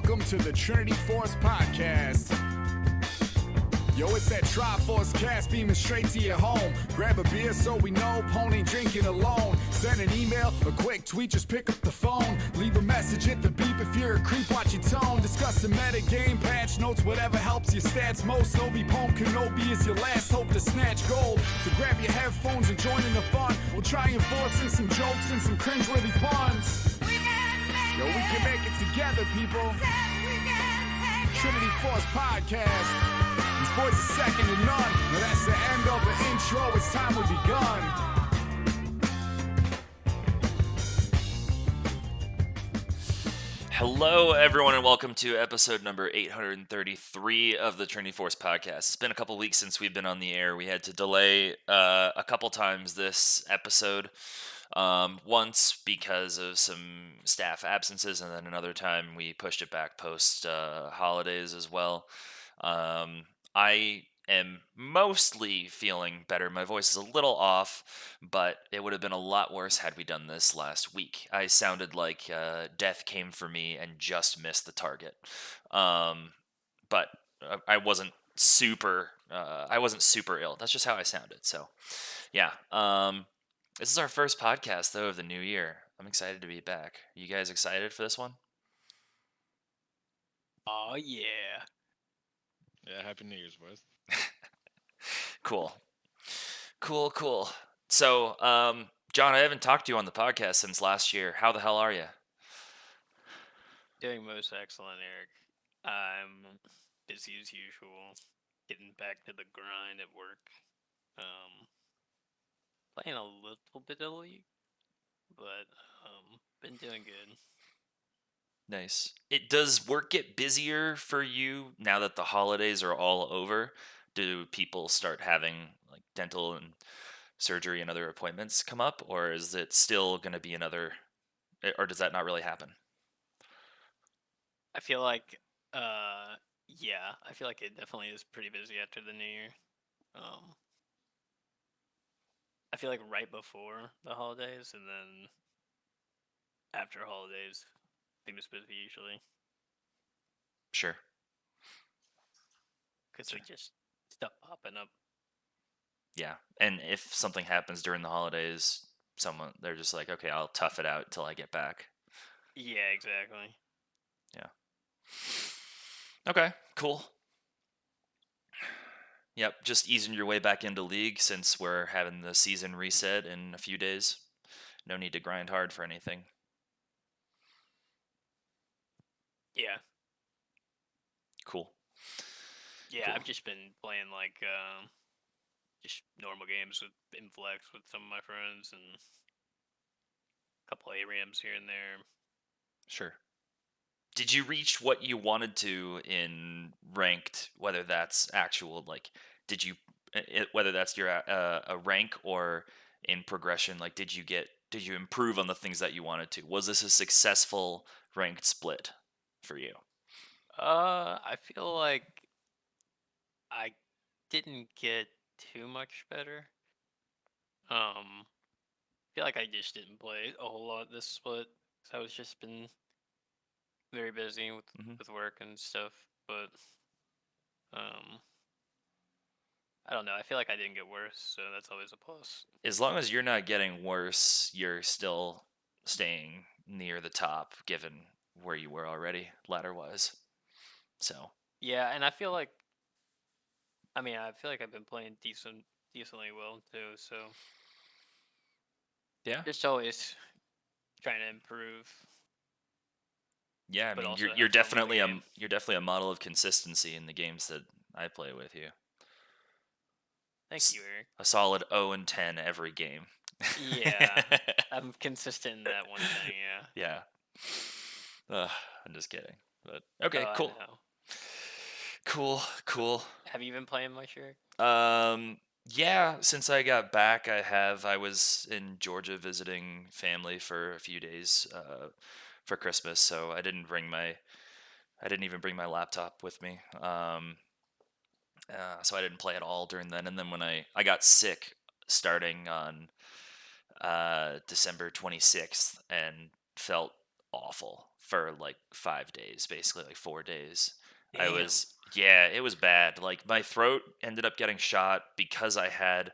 welcome to the Trinity Force podcast. Yo, it's that TForce cast beaming straight to your home. Grab a beer so we know Pone ain't drinking alone. Send an email, a quick tweet, just pick up the phone. Leave a message at the beep if you're a creep, watch your tone. Discuss the meta game, patch notes, whatever helps your stats most. Obi Pone Kenobi is your last hope to snatch gold. So grab your headphones and join in the fun. We'll try enforcing some jokes and some cringeworthy puns. Yo, we can make it together, people. Trinity Force podcast. These boys are second to none. Now that's the end of the intro. It's time we begun. Hello, everyone, and welcome to episode number 833 of the Trinity Force podcast. It's been a couple weeks since we've been on the air. We had to delay a couple times this episode. Once because of some staff absences, and then another time we pushed it back post holidays as well. I am mostly feeling better. My voice is a little off, but it would have been a lot worse had we done this last week. I sounded like death came for me and just missed the target. But I wasn't super ill. That's just how I sounded. So, yeah. This is our first podcast, though, of the new year. I'm excited to be back. You guys excited for this one? Oh, yeah. Yeah, Happy New Year's, boys. Cool. So, John, I haven't talked to you on the podcast since last year. How the hell are you? Doing most excellent, Eric. I'm busy as usual, getting back to the grind at work. Playing a little bit of League, but been doing good. Nice. Does work get busier for you now that the holidays are all over? Do people start having like dental and surgery and other appointments come up, or is it still going to be or does that not really happen? I feel like, I feel like it definitely is pretty busy after the New Year. I feel like right before the holidays and then after holidays, things busy usually. Sure. Because like just stuff popping up. Yeah. And if something happens during the holidays, they're just like, okay, I'll tough it out till I get back. Yeah, exactly. Yeah. Okay, cool. Yep, just easing your way back into League since we're having the season reset in a few days. No need to grind hard for anything. Yeah. Cool. Yeah, Cool. I've just been playing like just normal games with Inflex with some of my friends and a couple ARAMs here and there. Sure. Did you reach what you wanted to in ranked, whether that's actual, like, whether that's your a rank or in progression, like, did you improve on the things that you wanted to? Was this a successful ranked split for you? I feel like I didn't get too much better. I feel like I just didn't play a whole lot this split. So I was just been very busy with work and stuff, but I don't know. I feel like I didn't get worse, so that's always a plus. As long as you're not getting worse, you're still staying near the top, given where you were already ladder-wise. So yeah, and I feel like I've been playing decently well too. So yeah, just always trying to improve. yeah. I But mean, also you're have fun with the definitely game. you're definitely a model of consistency in the games that I play with you. Thank you, Eric. A solid 0-10 every game. Yeah, I'm consistent in that one thing. Yeah. Yeah. I'm just kidding. But okay, I cool. know. Cool. Have you been playing much, Eric? Yeah, since I got back, I was in Georgia visiting family for a few days for Christmas, so I didn't even bring my laptop with me. So I didn't play at all during then. And then when I got sick starting on December 26th and felt awful for like 5 days, basically like 4 days. Damn. It was bad. Like my throat ended up getting shot because I had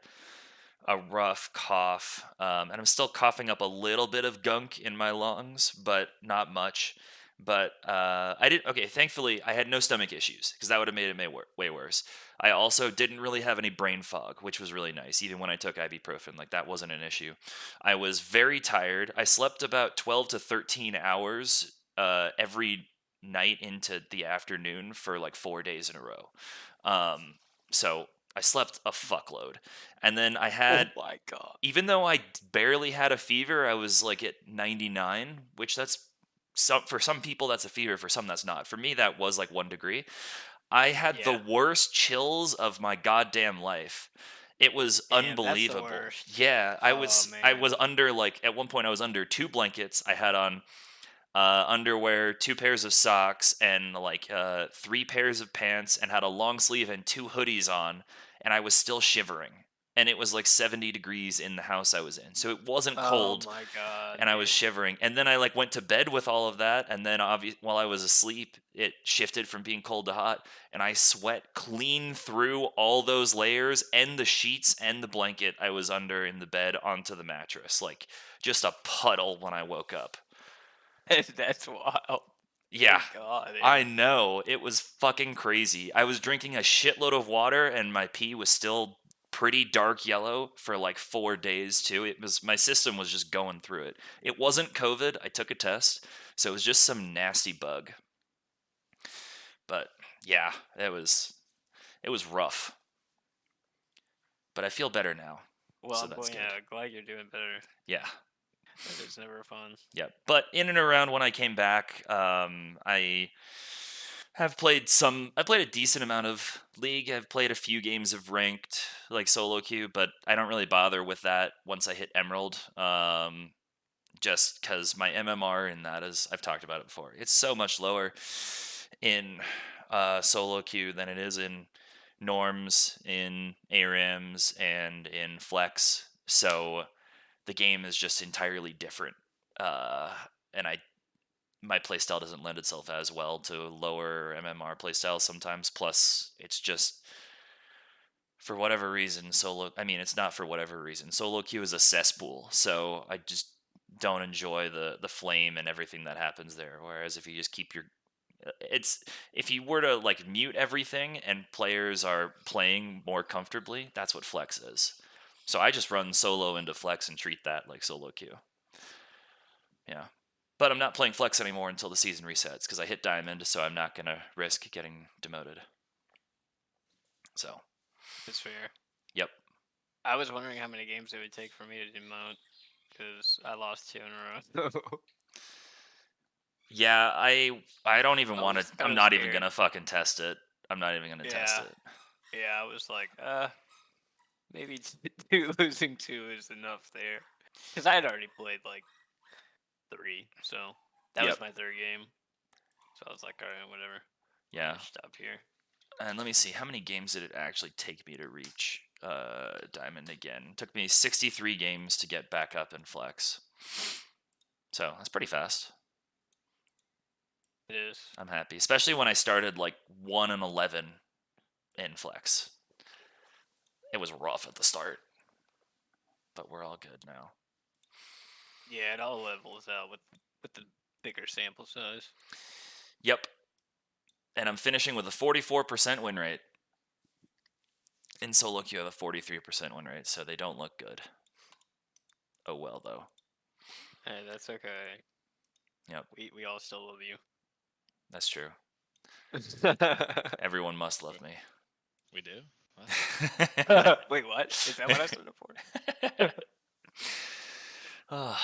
a rough cough, and I'm still coughing up a little bit of gunk in my lungs, but not much. But I didn't. Okay, thankfully, I had no stomach issues because that would have made it way worse. I also didn't really have any brain fog, which was really nice. Even when I took ibuprofen, like that wasn't an issue. I was very tired. I slept about 12 to 13 hours every night into the afternoon for like 4 days in a row. So I slept a fuckload. And then I Oh had, my god. even though I barely had a fever, I was like at 99, which that's for some people that's a fever, for some that's not. For me, that was like 1 degree. I had the Yeah. worst chills of my goddamn life. It was Damn, that's the unbelievable. worst. Yeah, Oh I man. was under, like, at one point I was under 2 blankets. I had on underwear, 2 pairs of socks, and like 3 pairs of pants, and had a long sleeve and 2 hoodies on, and I was still shivering. And it was like 70 degrees in the house I was in, so it wasn't Oh cold, my god, and I was dude. shivering. And then I like went to bed with all of that, and then while I was asleep, it shifted from being cold to hot, and I sweat clean through all those layers and the sheets and the blanket I was under in the bed onto the mattress, like just a puddle when I woke up. That's wild. Yeah, Good god, dude. I know. It was fucking crazy. I was drinking a shitload of water and my pee was still pretty dark yellow for like 4 days too. My system was just going through it. It wasn't COVID. I took a test, so it was just some nasty bug. But yeah, it was rough. But I feel better now. Well, So I'm that's glad, good. yeah, glad you're doing better. Yeah. That is never fun. Yeah, but in and around when I came back, I played a decent amount of League. I've played a few games of ranked, like solo queue, but I don't really bother with that once I hit Emerald. Just because my MMR in that, is, I've talked about it before, it's so much lower in solo queue than it is in norms, in ARAMs, and in flex. So the game is just entirely different. And my playstyle doesn't lend itself as well to lower MMR playstyles sometimes. Plus, it's just, for whatever reason, it's not for whatever reason. Solo queue is a cesspool, so I just don't enjoy the flame and everything that happens there. Whereas if you just keep your it's if you were to like mute everything and players are playing more comfortably, that's what flex is. So I just run solo into flex and treat that like solo queue. Yeah. But I'm not playing flex anymore until the season resets because I hit diamond, so I'm not going to risk getting demoted. So, That's fair. yep. I was wondering how many games it would take for me to demote, because I lost 2 in a row. Yeah, I don't even I want to. was I'm kinda not even scared. gonna fucking test it. I'm not even gonna test Yeah. it. Yeah, I was like, maybe two losing 2 is enough there. Because I had already played like 3, so that Yep. was my 3rd game. So I was like, alright, whatever. Yeah. Stop here. And let me see, how many games did it actually take me to reach diamond again? It took me 63 games to get back up in flex. So that's pretty fast. It is. I'm happy, especially when I started like 1 and 11 in flex. It was rough at the start, but we're all good now. Yeah, it all levels out with the bigger sample size. Yep. And I'm finishing with a 44% win rate. In solo queue, I have a 43% win rate, so they don't look good. Oh well, though. Hey, that's okay. Yep, We all still love you. that's true. Everyone must love me. We do. What? Wait, what? Is that what I signed up for?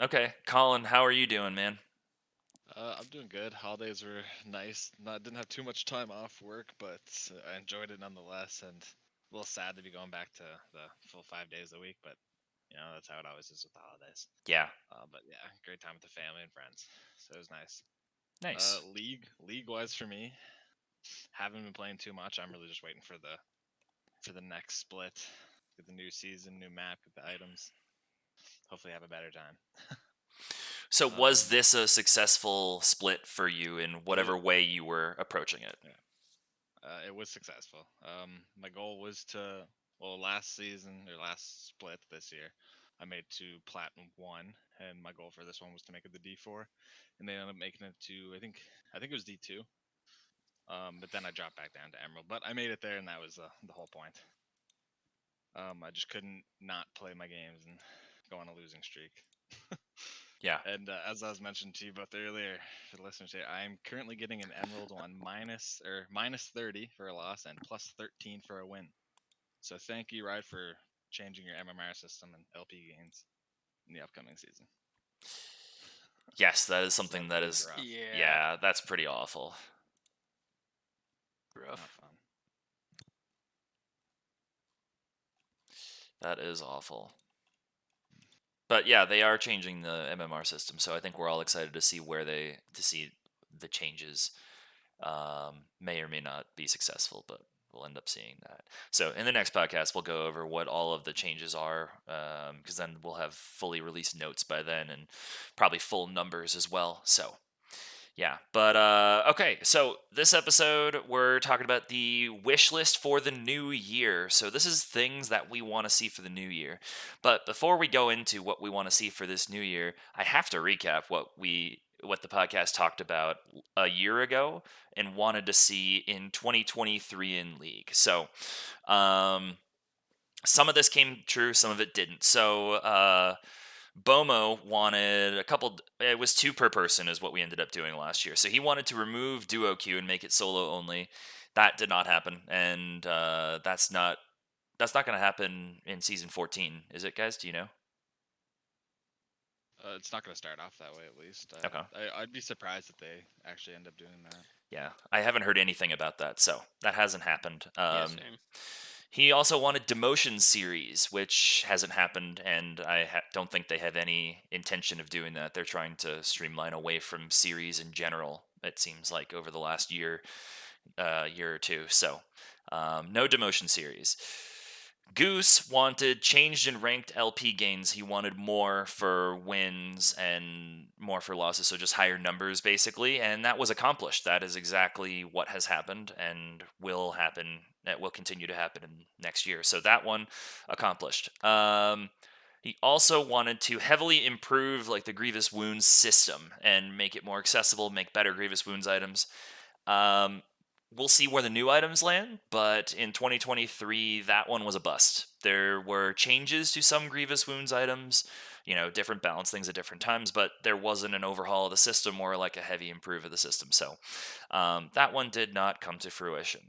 Okay, Colin, how are you doing, man? I'm doing good. Holidays were nice. Didn't have too much time off work, but I enjoyed it nonetheless. And a little sad to be going back to the full 5 days a week, but that's how it always is with the holidays. Yeah, But yeah, great time with the family and friends. So it was nice. nice. League wise for me, haven't been playing too much. I'm really just waiting for the next split, get the new season, new map, get the items. Hopefully have a better time. So was this a successful split for you in whatever way you were approaching it? It was successful. My goal was to, well, last season or last split this year, I made to Platinum 1, and my goal for this one was to make it the D4, and they ended up making it to, I think it was D2. But then I dropped back down to Emerald, but I made it there, and that was the whole point. I just couldn't not play my games and go on a losing streak. Yeah. And as I was mentioning to you both earlier, for the listeners here, I'm currently getting an Emerald one minus 30 for a loss and plus 13 for a win. So thank you, Ride, for changing your MMR system and LP gains in the upcoming season. Yes, that is something that is. rough. Yeah, that's pretty awful. Not Rough. fun. That is awful. But yeah, they are changing the MMR system, so I think we're all excited to see see the changes. May or may not be successful, but we'll end up seeing that. So in the next podcast, we'll go over what all of the changes are, because then we'll have fully released notes by then and probably full numbers as well. So yeah, but okay, so this episode we're talking about the wish list for the new year. So this is things that we want to see for the new year. But before we go into what we want to see for this new year, I have to recap what the podcast talked about a year ago and wanted to see in 2023 in League. So some of this came true, some of it didn't. So Bomo wanted it was 2 per person is what we ended up doing last year. So he wanted to remove duo queue and make it solo only. That did not happen, and that's not going to happen in season 14, is it, guys? Do you know? It's not going to start off that way, at least. Okay. I'd be surprised if they actually end up doing that. Yeah, I haven't heard anything about that, so that hasn't happened. Yeah, same. He also wanted demotion series, which hasn't happened, and I don't think they have any intention of doing that. They're trying to streamline away from series in general, it seems like, over the last year or two. So no demotion series. Goose wanted changed in ranked LP gains. He wanted more for wins and more for losses, so just higher numbers basically, and that was accomplished. That is exactly what has happened and will happen. That will continue to happen in next year. So that one accomplished. He also wanted to heavily improve like the Grievous Wounds system and make it more accessible, make better Grievous Wounds items. We'll see where the new items land, but in 2023, that one was a bust. There were changes to some Grievous Wounds items, different balance things at different times, but there wasn't an overhaul of the system or like a heavy improve of the system. So that one did not come to fruition.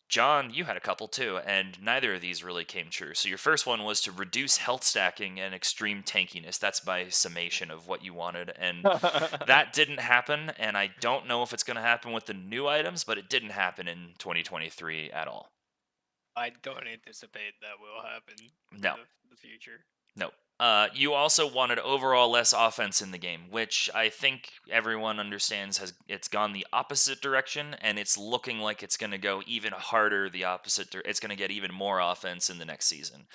John, you had a couple too, and neither of these really came true. So your first one was to reduce health stacking and extreme tankiness. That's my summation of what you wanted, and that didn't happen. And I don't know if it's going to happen with the new items, but it didn't happen in 2023 at all. I don't anticipate that will happen No. in the future. Nope. You also wanted overall less offense in the game, which I think everyone understands it's gone the opposite direction, and it's looking like it's going to go even harder the opposite. It's going to get even more offense in the next season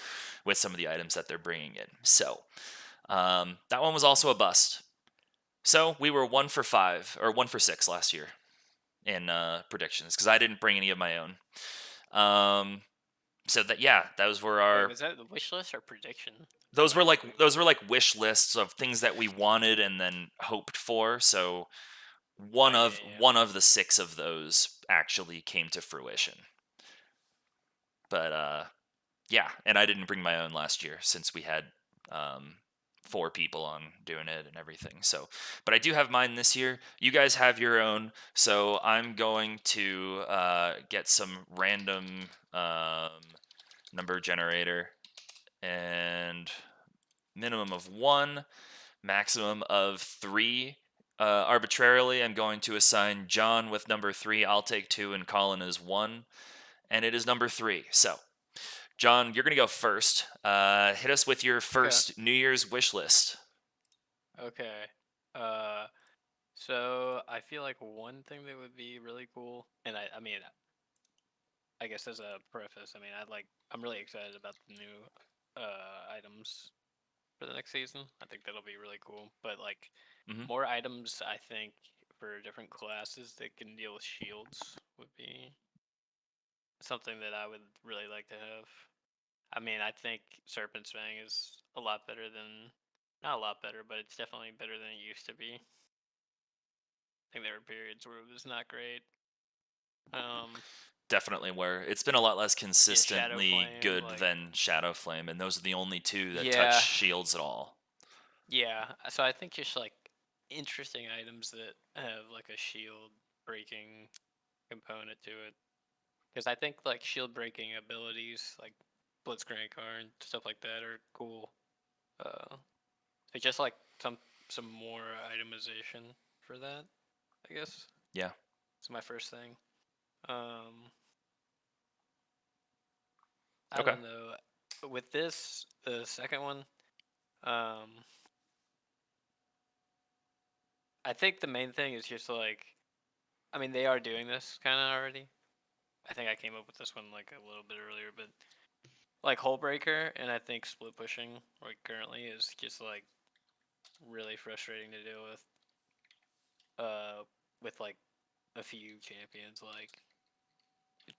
with some of the items that they're bringing in. So that one was also a bust. So we were 1 for 5 or 1 for 6 last year in predictions because I didn't bring any of my own. So those were our. Wait, was that the wish list or prediction? Those were like wish lists of things that we wanted and then hoped for. So one of the 6 of those actually came to fruition. But and I didn't bring my own last year since we had 4 people on doing it and everything. So, but I do have mine this year. You guys have your own. So I'm going to get some random number generator and minimum of 1, maximum of 3. Arbitrarily, I'm going to assign John with number 3. I'll take 2 and Colin is 1. And it is number 3. So, John, you're going to go first. Hit us with your first New Year's wish list. Okay. So I feel like one thing that would be really cool, and I mean, I guess as a preface, I mean, I'm really excited about the new items for the next season. I think that'll be really cool. But like Mhm. more items, I think for different classes that can deal with shields would be something that I would really like to have. I mean, I think Serpent's Fang is a lot better than, not a lot better, but it's definitely better than it used to be. I think there were periods where it was not great. Definitely where it's been a lot less Yeah, Shadow consistently Flame, good like than Shadow Flame, and those are the only two that touch yeah, shields at all. yeah. So I think just like interesting items that have like a shield breaking component to it, because I think like shield breaking abilities like Blitzcrank and stuff like that are cool. So just like some more itemization for that, I guess. Yeah. It's my first thing. Um, I Okay. don't know. With this, the second one, um, I think the main thing is just like, I mean, they are doing this kind of already. I think I came up with this one like a little bit earlier, but like Hole Breaker and I think split pushing like currently is just like really frustrating to deal with like a few champions like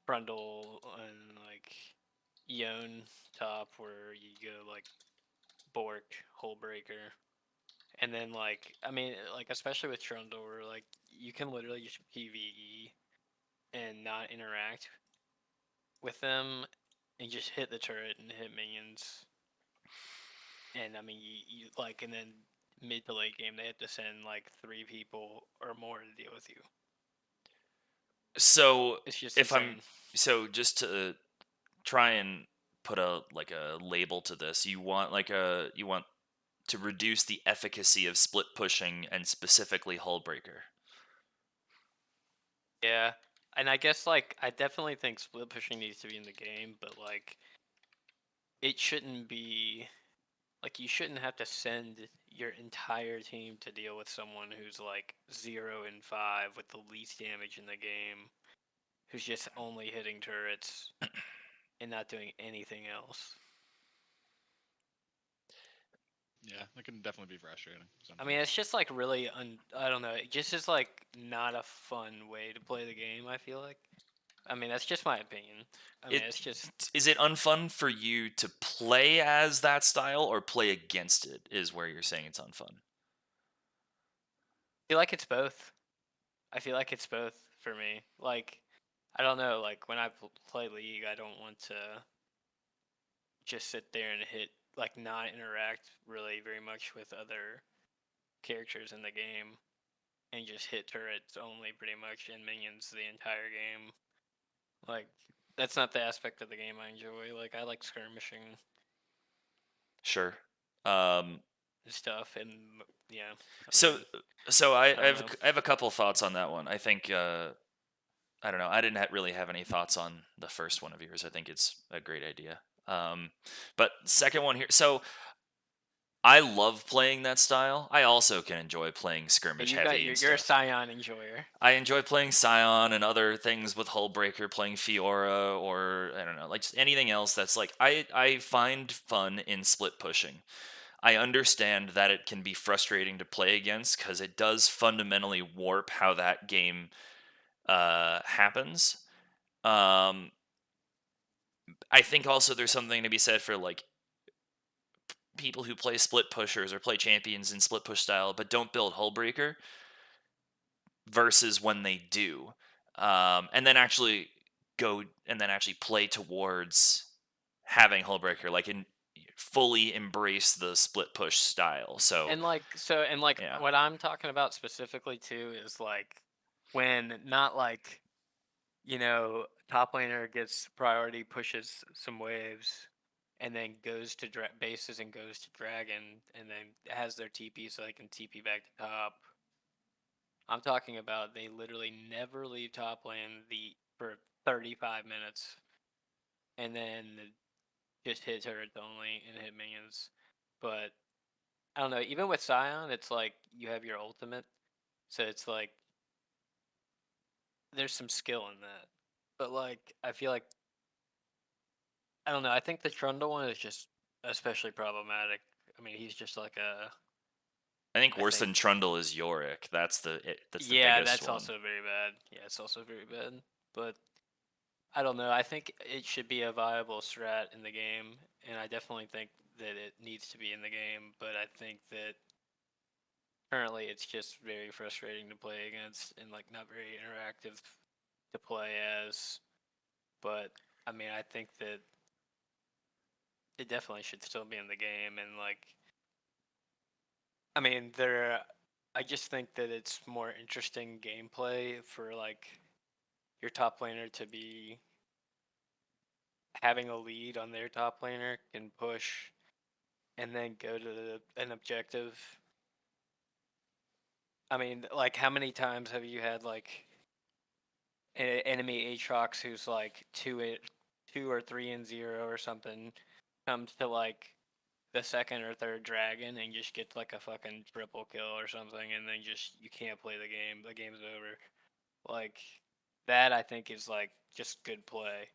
Brundle and like Yone top where you go like Bork, Hole Breaker, and then like I mean like especially with Trundle where like you can literally just PvE and not interact with them and just hit the turret and hit minions. And I mean you like and then mid to late game they have to send like 3 people or more to deal with you. So It's just if I'm insane. so just to try and put a label to this, you want to reduce the efficacy of split pushing and specifically hull breaker. Yeah. And I guess like I definitely think split pushing needs to be in the game, but like it shouldn't be like you shouldn't have to send your entire team to deal with someone who's like 0 and 5 with the least damage in the game, who's just only hitting turrets and not doing anything else. Yeah, that can definitely be frustrating I mean, sometimes. it's just like really I don't know. It just is like not a fun way to play the game. I feel like. I mean, that's just my opinion. I mean, It it's just is it unfun for you to play as that style or play against it is where you're saying it's unfun. I feel like it's both. I feel like it's both for me. Like, I don't know. Like when I play League, I don't want to just sit there and hit like not interact really very much with other characters in the game and just hit turrets only pretty much and minions the entire game. Like that's not the aspect of the game I enjoy. Like I like skirmishing Sure. Um, and stuff and yeah, I so mean, so I don't know. I have a couple of thoughts on that one. I think I don't know. I didn't really have any thoughts on the first one of yours. I think it's a great idea. But second one here. So I love playing that style. I also can enjoy playing Hey, skirmish you got heavy and you're a stuff. Scion enjoyer. I enjoy playing Scion and other things with Hullbreaker, playing Fiora, or I don't know, like just anything else that's like I find fun in split pushing. I understand that it can be frustrating to play against because it does fundamentally warp how that game happens. Um, I think also there's something to be said for like people who play split pushers or play champions in split push style but don't build Hullbreaker versus when they do, and then actually play towards having Hullbreaker, like in fully embrace the split push style. So And like yeah, what I'm talking about specifically too is like when not like top laner gets priority, pushes some waves, and then goes to bases and goes to dragon, and then has their TP so they can TP back to top. I'm talking about they literally never leave top lane for 35 minutes, and then just hit turrets only and hit minions. But I don't know. Even with Scion, it's like you have your ultimate, so it's like there's some skill in that. But like I feel like I don't know. I think the Trundle one is just especially problematic. I mean, he's just like a. I think I worse think- than Trundle is Yorick. That's the Yeah, biggest that's one. also very bad. Yeah, it's also very bad. But I don't know. I think it should be a viable strat in the game, and I definitely think that it needs to be in the game. But I think that currently it's just very frustrating to play against and like not very interactive to play as. But I mean, I think that it definitely should still be in the game, and like, I mean, I just think that it's more interesting gameplay for like your top laner to be having a lead on their top laner can push and then go to an objective. I mean, like, how many times have you had like an enemy Aatrox who's like 2 or 3-0 or something comes to like the second or third dragon and just gets like a fucking triple kill or something, and then just you can't play the game. The game's over. Like that, I think is like just good play,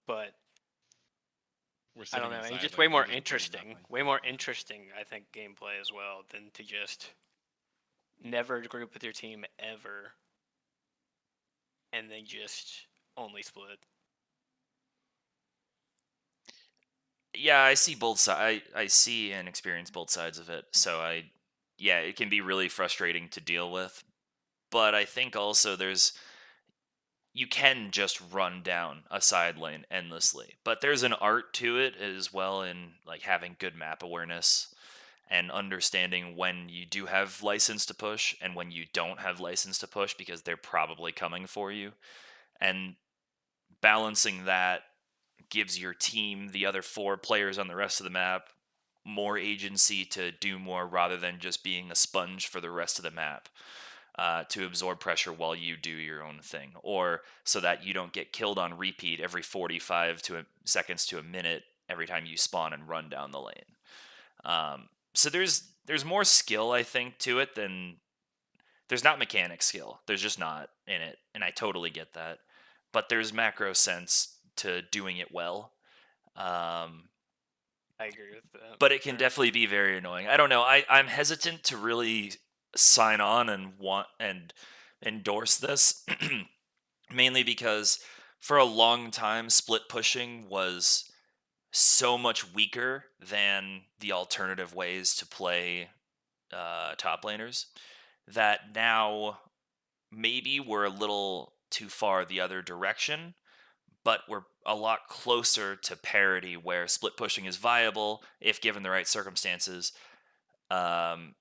but We're I sitting don't know. on And side just lane. way They're more just doing interesting. nothing. Way more interesting, I think, gameplay as well than to just never group with your team ever and then just only split. Yeah, I see both sides. I see and experience both sides of it. So yeah, it can be really frustrating to deal with. But I think also you can just run down a side lane endlessly. But there's an art to it as well in like having good map awareness and understanding when you do have license to push and when you don't have license to push because they're probably coming for you. And balancing that gives your team, the other 4 players on the rest of the map, more agency to do more rather than just being a sponge for the rest of the map to absorb pressure while you do your own thing, or so that you don't get killed on repeat every 45 seconds to a minute every time you spawn and run down the lane. So there's more skill, I think, to it than there's not mechanic skill. There's just not in it, and I totally get that. But there's macro sense to doing it well. I agree with that. But it can Sure. definitely be very annoying. I don't know. I'm hesitant to really sign on and want and endorse this, mainly because for a long time, split pushing was so much weaker than the alternative ways to play top laners that now maybe we're a little too far the other direction, but we're a lot closer to parity where split pushing is viable if given the right circumstances. Um,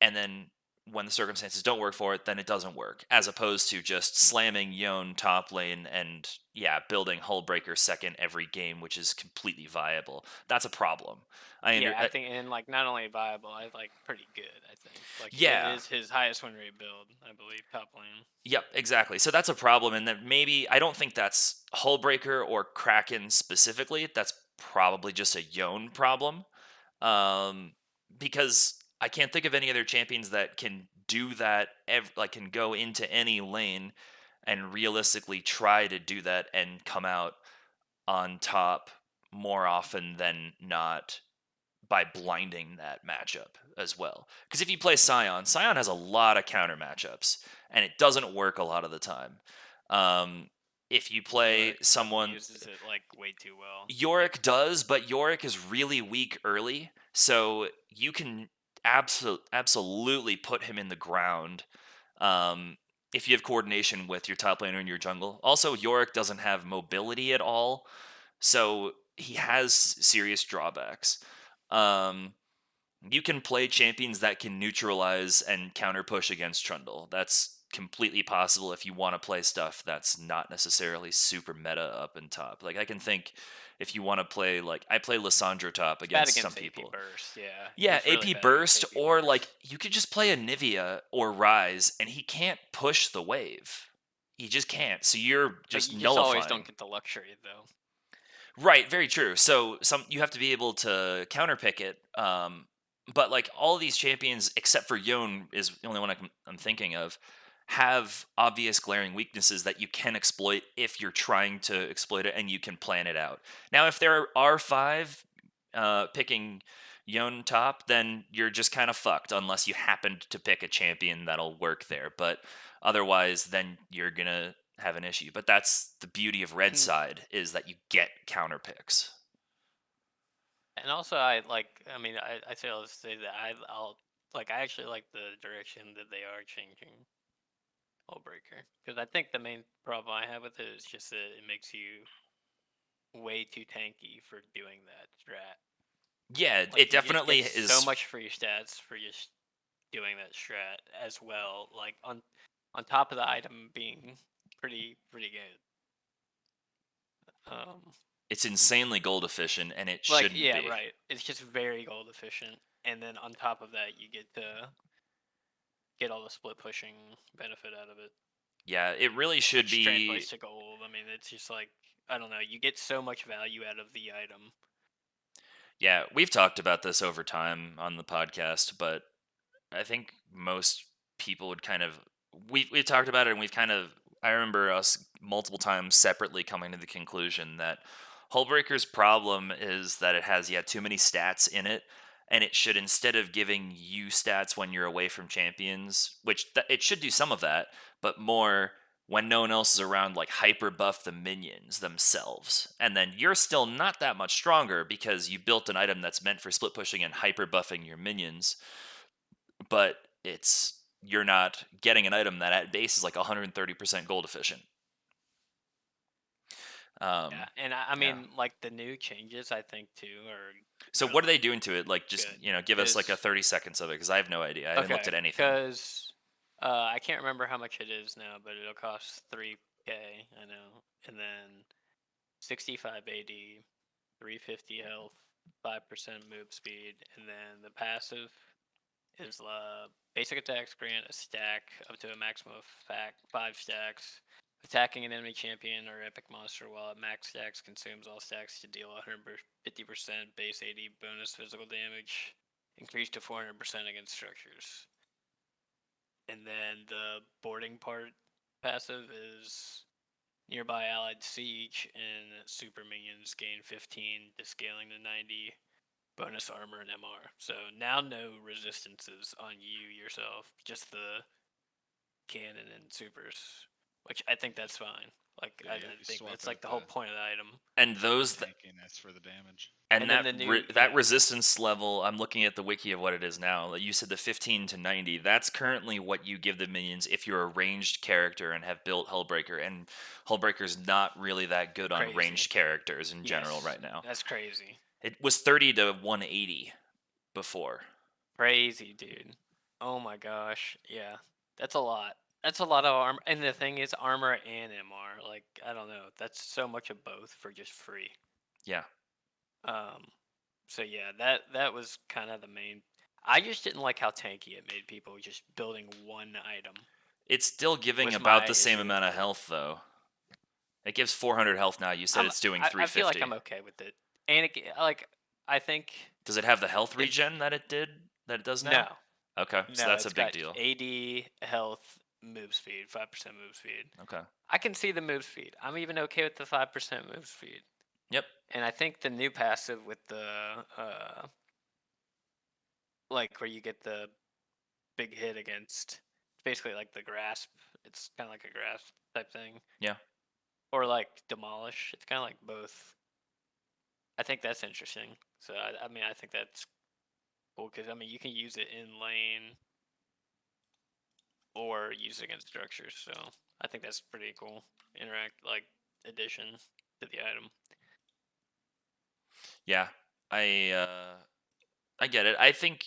and then when the circumstances don't work for it, then it doesn't work, as opposed to just slamming Yone top lane and, yeah, building Hullbreaker second every game, which is completely viable. That's a problem. I think, and like not only viable, I like pretty good. I think like Yeah. it is his highest win rate build, I believe, top lane. Yep, exactly. So that's a problem, and that maybe I don't think that's Hullbreaker or Kraken specifically. That's probably just a Yone problem, um, because I can't think of any other champions that can do that. Like can go into any lane and realistically try to do that and come out on top more often than not by blinding that matchup as well. Because if you play Scion has a lot of counter matchups, and it doesn't work a lot of the time. If you play Yorick someone, uses it like way too well. Yorick does, but Yorick is really weak early, so you can absolutely put him in the ground if you have coordination with your top laner and your jungle. Also, Yorick doesn't have mobility at all, so he has serious drawbacks. Um, you can play champions that can neutralize and counter push against Trundle. That's completely possible if you want to play stuff that's not necessarily super meta up and top. Like I can think if you want to play like I play Lissandra top Bad against against some people. AP burst, yeah. Yeah, He's really AP bad burst against AP or burst. like you could just play a Nivea or Rise and he can't push the wave. He just can't. So you're But just you just nullifying. always don't get the luxury though. Right, very true. So you have to be able to counterpick it. But like all of these champions, except for Yone, is the only one I'm thinking of, have obvious glaring weaknesses that you can exploit if you're trying to exploit it and you can plan it out. Now, if there are 5 picking Yone top, then you're just kind of fucked unless you happened to pick a champion that'll work there. But otherwise, then you're gonna have an issue. But that's the beauty of red And- side, is that you get counter picks. And also, I say I'll say that I actually like the direction that they are changing Hullbreaker, because I think the main problem I have with it is just that it makes you way too tanky for doing that strat. Yeah, Like, it definitely you just get is. so much for your stats for just doing that strat as well. Like on top of the item being pretty good. It's insanely gold efficient, and it Like, shouldn't yeah, be. right. It's just very gold efficient, and then on top of that, you get to get all the split pushing benefit out of it. Yeah, it really should Which be. translates to gold. I mean, it's just like, I don't know. You get so much value out of the item. Yeah, we've talked about this over time on the podcast, but I think most people would kind of we've talked about it, and we've kind of, I remember us multiple times separately coming to the conclusion that Hullbreaker's problem is that it has too many stats in it, and it should, instead of giving you stats when you're away from champions, which it should do some of that, but more when no one else is around, like hyper buff the minions themselves. And then you're still not that much stronger because you built an item that's meant for split pushing and hyper buffing your minions, but you're not getting an item that at base is like 130% gold efficient. Yeah, and I yeah. mean, like the new changes, I think too are. So what are they doing to it? Like, just Good, give us like a 'cause- 30 seconds of it, because I have no idea. I haven't looked at anything. Because I can't remember how much it is now, but it'll cost 3K. I know, and then 65 AD, 350 health, 5% move speed, and then the passive is basic attacks grant a stack up to a maximum of 5 stacks. Attacking an enemy champion or epic monster while at max stacks consumes all stacks to deal 150% base AD bonus physical damage, increased to 400% against structures. And then the boarding part passive is nearby allied siege and super minions gain 15 to scaling to 90 bonus armor and MR. So now no resistances on you yourself, just the cannon and supers, which I think that's fine. Like, Yeah, I you think swap that's out like the whole point of the item. And those tankiness for the damage. and then that the new- that yeah. resistance level, I'm looking at the wiki of what it is now. You said the 15 to 90. That's currently what you give the minions if you're a ranged character and have built Hullbreaker. And Hullbreaker's not really that good on Crazy. ranged characters in general Yes, right now. That's crazy. It was 30 to 180 before. Crazy, dude. Oh my gosh. Yeah. That's a lot. That's a lot of armor. And the thing is, armor and MR. Like, I don't know. That's so much of both for just free. Yeah. So yeah, that was kind of the main. I just didn't like how tanky it made people just building one item. It's still giving Was about my the same issue with amount of it. health, though. It gives 400 health now. You said it's doing 350. I feel like I'm okay with it. And I think Does it have the health regen that it does now? no, Okay, so that's a it's big got deal. AD, health, move speed, 5% move speed. Okay. I can see the move speed. I'm even okay with the 5% move speed. Yep. And I think the new passive with the like where you get the big hit against, basically like the grasp. It's kind of like a grasp type thing. Yeah. Or like demolish. It's kind of like both. I think that's interesting. So I mean, I think that's cool because I mean you can use it in lane or use it against structures. So I think that's pretty cool. Addition to the item. Yeah. I get it. I think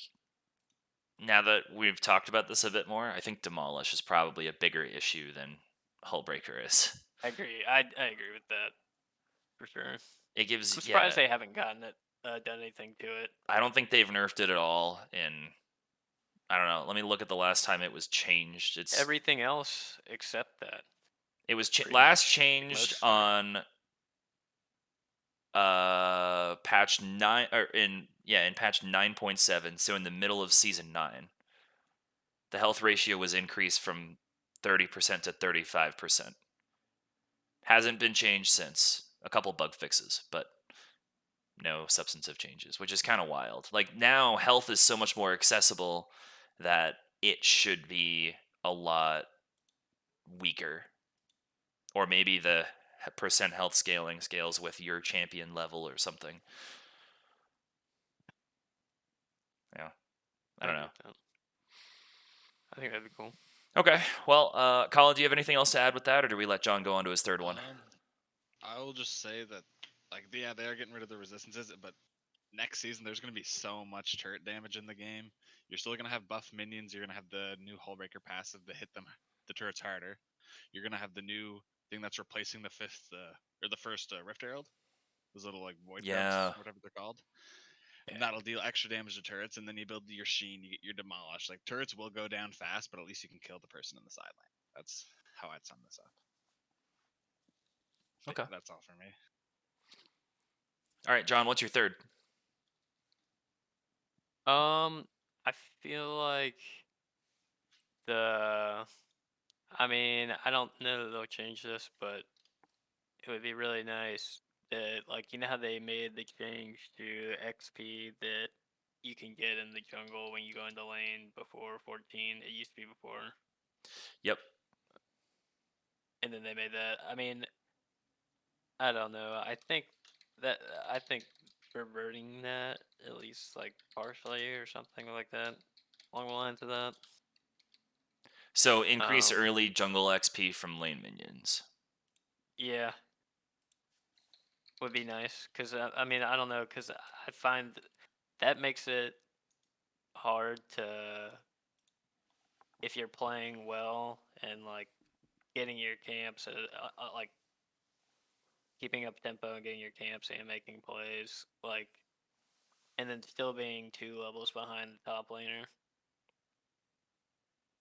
now that we've talked about this a bit more, I think demolish is probably a bigger issue than Hullbreaker is. I agree. I agree with that for sure. It gives. I'm surprised they haven't gotten it done anything to it. I don't think they've nerfed it at all. I don't know. Let me look at the last time it was changed. It's Everything else except that. It was pretty last much, changed most are. on patch 9 or in patch 9.7, so in the middle of season 9. The health ratio was increased from 30% to 35%. Hasn't been changed since. A couple bug fixes, but no substantive changes, which is kind of wild. Like now, health is so much more accessible that it should be a lot weaker, or maybe the percent health scaling scales with your champion level or something. Yeah, I don't agree know. with that. I think that'd be cool. Okay, well, Colin, do you have anything else to add with that, or do we let John go on to his third one? I will just say that, like, yeah, they are getting rid of the resistances, but next season there's going to be so much turret damage in the game. You're still going to have buff minions. You're going to have the new Hullbreaker passive to hit the turrets harder. You're going to have the new thing that's replacing the first Rift Herald. Those little like void grubs, Yeah. whatever they're called. And that'll deal extra damage to turrets, and then you build your sheen, you get your demolish. Like turrets will go down fast, but at least you can kill the person in the sideline. That's how I'd sum this up. Okay. Yeah, that's all for me. All right, John, what's your third? I feel like the. I mean, I don't know that they'll change this, but it would be really nice that, like, you know how they made the change to XP that you can get in the jungle when you go into lane before 14. It used to be before, Yep. and then they made that. I mean, I don't know. I think reverting that at least like partially or something like that, along the lines of that. So increase Um, early jungle XP from lane minions. Yeah, would be nice because I mean I don't know because I find that makes it hard to if you're playing well and like getting your camps like keeping up tempo and getting your camps and making plays like and then still being 2 levels behind the top laner.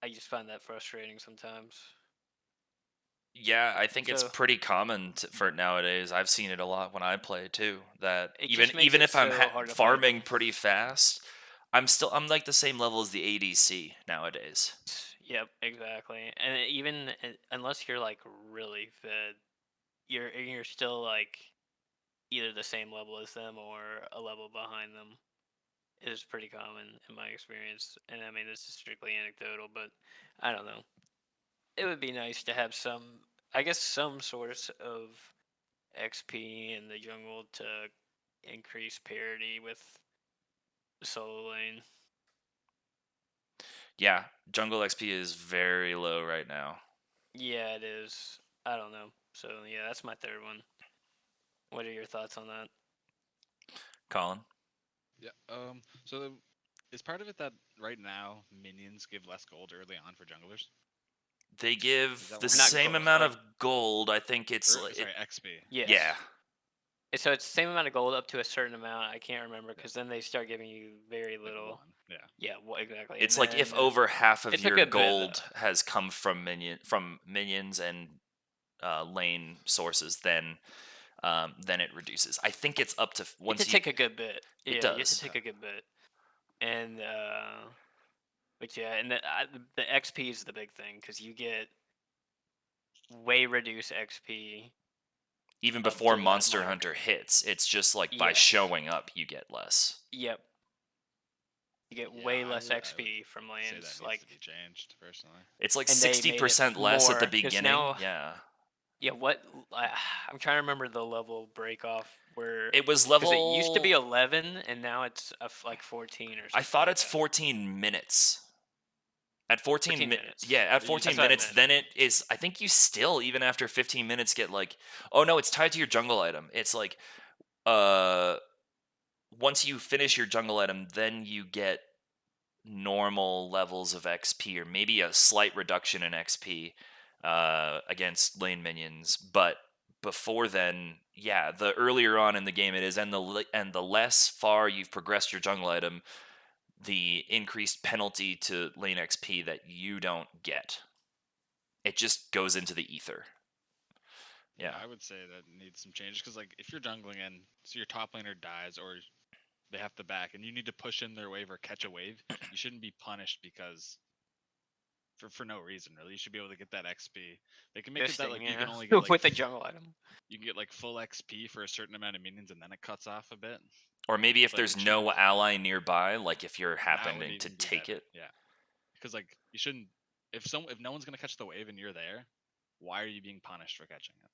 I just find that frustrating sometimes. Yeah, I think it's So pretty common for nowadays. I've seen it a lot when I play too. That it even just makes even it if I'm so hard to fight farming them. pretty fast, I'm like the same level as the ADC nowadays. Yep, exactly. And even unless you're like really fed, you're still like either the same level as them or a level behind them. It is pretty common in my experience. And I mean, this is strictly anecdotal, but I don't know. It would be nice to have some, I guess, some source of XP in the jungle to increase parity with the solo lane. Yeah, jungle XP is very low right now. Yeah, it is. I don't know. So yeah, that's my third one. What are your thoughts on that? Colin? Yeah. So is part of it that right now minions give less gold early on for junglers? They Is give that the one of Not same the amount like of gold. I think it's sorry, XP. yes. yeah. So it's the same amount of gold up to a certain amount. I can't remember because then they start giving you very Like little. one. Yeah. Yeah, well, exactly. It's And like if then over half of it's a your good bit gold though. has come from minions and lane sources, then it reduces. I think it's up to You have to once you. take a good bit. It Yeah, you have to does. take a good bit. And but yeah, and the XP is the big thing because you get way reduced XP Even up before to that Monster mark. Hunter hits, it's just like by Yes. showing up, you get less. Yep. You get Yeah, way less I would XP from say that lanes needs like to be changed personally. It's like and they made it 60% less at the more because beginning. now Yeah. yeah what I'm trying to remember the level break off where It was because it used to be level. 11 and now it's like 14 or I something thought like it's that. 14 minutes. At 14 minutes. yeah, at It used to 14 That's be what I minutes, meant. then it is. I think you still, even after 15 minutes, get like, oh no, it's tied to your jungle item. It's like, uh, once you finish your jungle item, then you get normal levels of XP, or maybe a slight reduction in XP against lane minions. But before then, yeah, the earlier on in the game it is, and the less far you've progressed your jungle item, the increased penalty to lane XP that you don't get. It just goes into the ether. Yeah, Yeah. I would say that needs some changes because, like, if you're jungling in, so your top laner dies or they have to back, and you need to push in their wave or catch a wave, you shouldn't be punished because for no reason really. You should be able to get that XP. They can make it that Fisting, like you yeah. can only get like With the jungle item. you can get like full XP for a certain amount of minions, and then it cuts off a bit. Or maybe if Like there's it should no ally nearby, like if you're that would happening to even be take better. it. Yeah, because like you shouldn't if no one's gonna catch the wave and you're there, why are you being punished for catching it?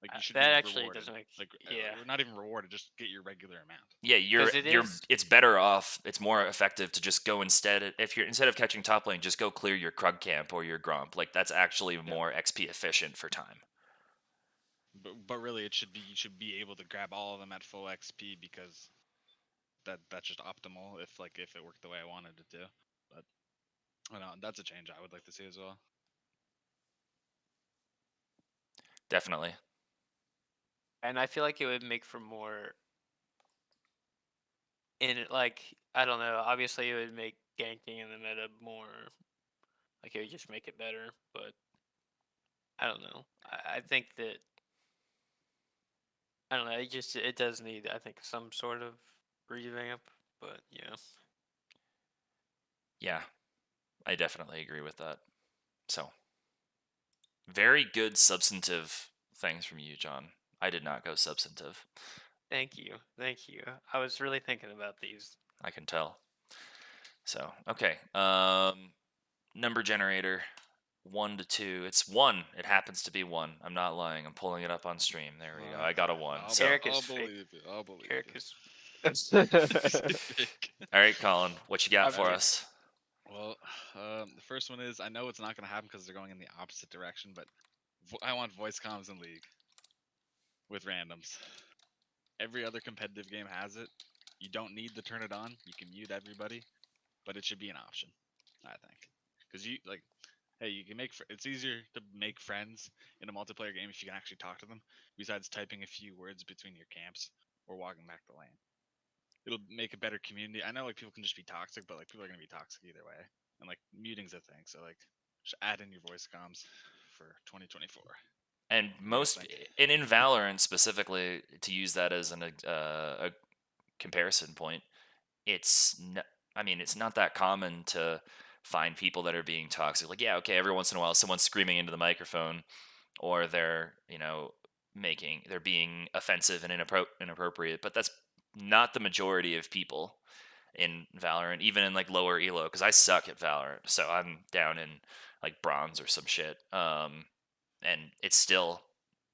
Like you should That be actually rewarded. doesn't make. Like Yeah. or not even rewarded, just get your regular amount. Yeah, you're 'Cause it you're is- it's better off. It's more effective to just go instead if you're instead of catching top lane, just go clear your Krug camp or your Gromp. Like that's actually more XP efficient for time. But really, it should be you should be able to grab all of them at full XP because that's just optimal if it worked the way I wanted it to. But I don't know that's a change I would like to see as well. Definitely. And I feel like it would make for more. In it, like I don't know. Obviously, it would make ganking in the meta more. Like it would just make it better, but I don't know. I think that I don't know. It does need I think some sort of revamp, but yeah. Yeah, I definitely agree with that. So, very good substantive things from you, John. I did not go substantive. Thank you, thank you. I was really thinking about these. I can tell. So, okay. Number generator 1 to 2. It's 1. It happens to be 1. I'm not lying. I'm pulling it up on stream. There we go. I got a 1. So, Eric is I'll fake. believe you. I'll believe Eric you. is. all right, Colin, what you got I'm for kidding. us? Well, the first one is I know it's not going to happen because they're going in the opposite direction, but I want voice comms in League with randoms. Every other competitive game has it. You don't need to turn it on. You can mute everybody, but it should be an option, I think, because you like, hey, you can make it's easier to make friends in a multiplayer game if you can actually talk to them, besides typing a few words between your camps or walking back the lane. It'll make a better community. I know like people can just be toxic, but like people are gonna be toxic either way. And like muting's a thing, so like just add in your voice comms for 2024. And in Valorant specifically, to use that as a comparison point, it's it's not that common to find people that are being toxic. Like, yeah, okay, every once in a while, someone's screaming into the microphone, or they're they're being offensive and inappropriate, but that's not the majority of people in Valorant, even in like lower elo, because I suck at Valorant, so I'm down in like bronze or some shit. And it's still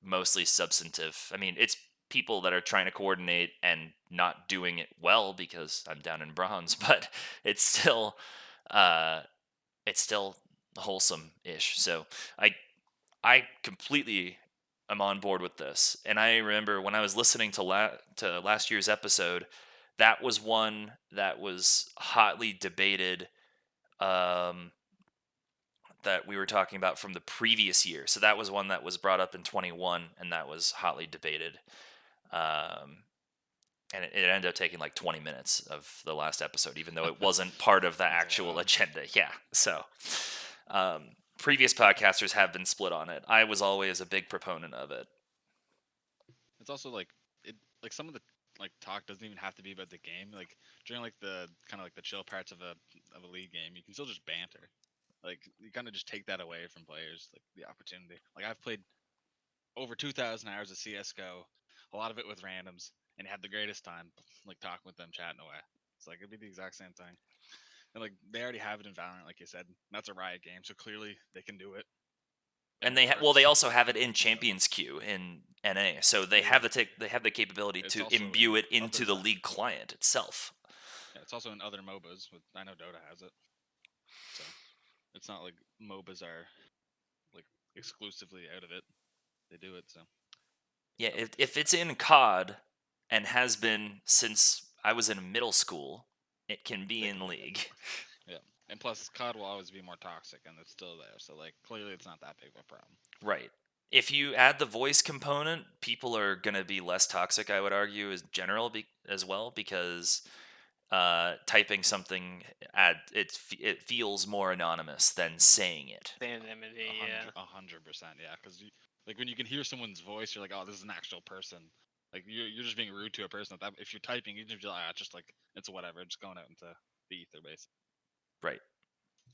mostly substantive. I mean, it's people that are trying to coordinate and not doing it well because I'm down in bronze, but it's still uh wholesome-ish. So I completely am on board with this. And I remember when I was listening to last year's episode, that was one that was hotly debated, um, that we were talking about from the previous year. So that was one that was brought up in 21, and that was hotly debated. And it ended up taking like 20 minutes of the last episode, even though it wasn't part of the actual agenda. Yeah. So previous podcasters have been split on it. I was always a big proponent of it. It's also like some of the like talk doesn't even have to be about the game. Like during like the kind of like the chill parts of a League game, you can still just banter. Like you kind of just take that away from players, like the opportunity. Like I've played over 2,000 hours of CS:GO, a lot of it with randoms, and had the greatest time, like talking with them, chatting away. It's like it'd be the exact same thing. And like they already have it in Valorant, like you said. That's a Riot game, so clearly they can do it. And it they works. also have it in Champions Queue in NA, so they have the capability It's to also imbue in it into the other- League client itself. Yeah, it's also in other MOBAs. I know Dota has it, so it's not like MOBAs are like exclusively out of it. They do it, so Yeah, if it's in COD and has been since I was in middle school, it can be they in can do it. League. Yeah, and plus COD will always be more toxic, and it's still there. So like clearly, it's not that big of a problem. Right. If you add the voice component, people are going to be less toxic, I would argue, as general as well, because typing something it feels more anonymous than saying it. Anonymity, yeah. 100%, yeah. Because like when you can hear someone's voice, you're like, oh, this is an actual person. Like you're just being rude to a person. If you're typing, you just be like, ah, just like it's whatever, just going out into the ether, basically. Right.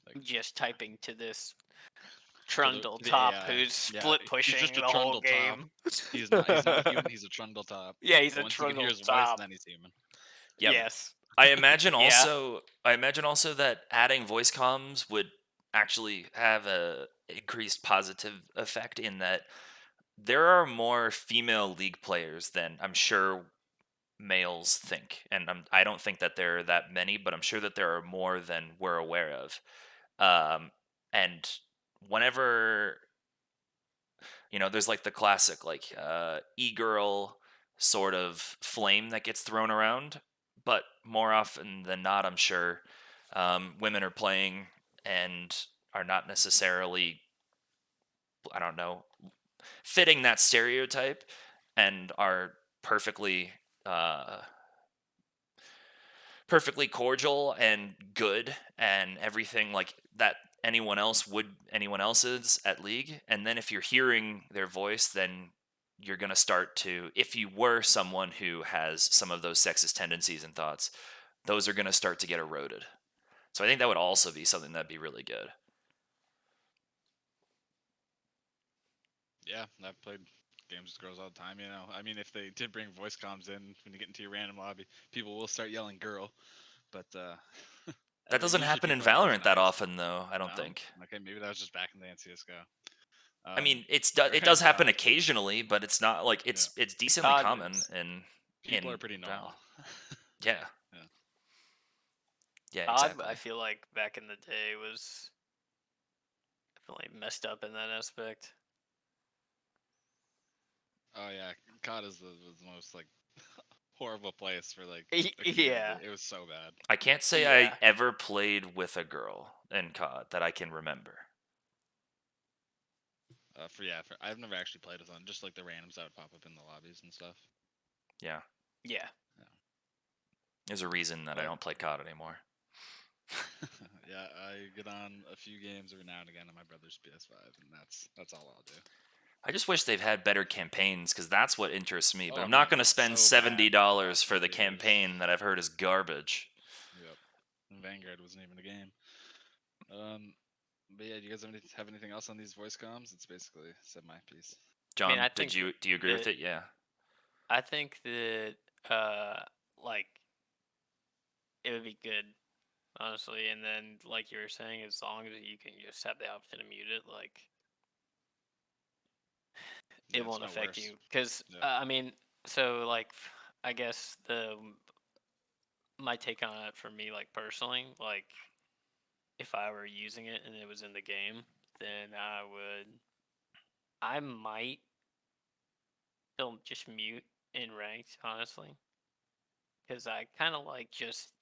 Like just typing to this to the trundle to the top AI. who's Yeah, split he's pushing just a the whole trundle top. game. He's not. He's not human. He's a trundle top. Yeah, he's But a once you can hear trundle his voice, top. then he's human. Yep. Yes. I imagine Yeah. also that adding voice comms would actually have a increased positive effect in that there are more female league players than I'm sure males think, and I don't think that there are that many, but I'm sure that there are more than we're aware of. And whenever there's like the classic like e-girl sort of flame that gets thrown around, but more often than not, I'm sure women are playing and are not necessarily, I don't know, fitting that stereotype and are perfectly uh, perfectly cordial and good and everything like that anyone else is at league. And then if you're hearing their voice, then you're going to start to, if you were someone who has some of those sexist tendencies and thoughts, those are going to start to get eroded. So I think that would also be something that'd be really good. Yeah, I've played games with girls all the time. I mean, if they did bring voice comms in when you get into your random lobby, people will start yelling "girl," but That and then doesn't usually happen in people are pretty Valorant that nice. often though, I don't No, think. okay, maybe that was just back in the day in CS:GO. I mean, Or it in does happen COD too. occasionally, but it's not like Yeah, it's decently COD common was people are in pretty Val. normal. Yeah. Yeah. Yeah, COD. exactly. I feel like back in the day was definitely messed up in that aspect. Oh yeah, COD is the most like horrible place for like a Yeah. community. It was so bad. I can't say I Yeah. ever played with a girl in COD that I can remember. I've never actually played with one. Just like the randoms that would pop up in the lobbies and stuff. Yeah. Yeah. There's a reason that I But don't play COD anymore. yeah, I get on a few games every now and again on my brother's PS5, and that's all I'll do. I just wish they've had better campaigns because that's what interests me. But Oh I'm not man, going to it's spend so bad the $70 last for couple the years. campaign that I've heard is garbage. Yep. Vanguard wasn't even a game. But yeah, do you guys have anything else on these voice comms? It's basically said my piece. I mean, John, do you agree with that it? Yeah. I think that like it would be good, honestly. And then, like you were saying, as long as you can just have the option to mute it, like Yeah, it it's won't no affect worse. you. Because Yeah. I mean, so like I guess my take on it for me, like personally, like if I were using it and it was in the game, then I might still just mute in ranked, honestly, because I kind of like just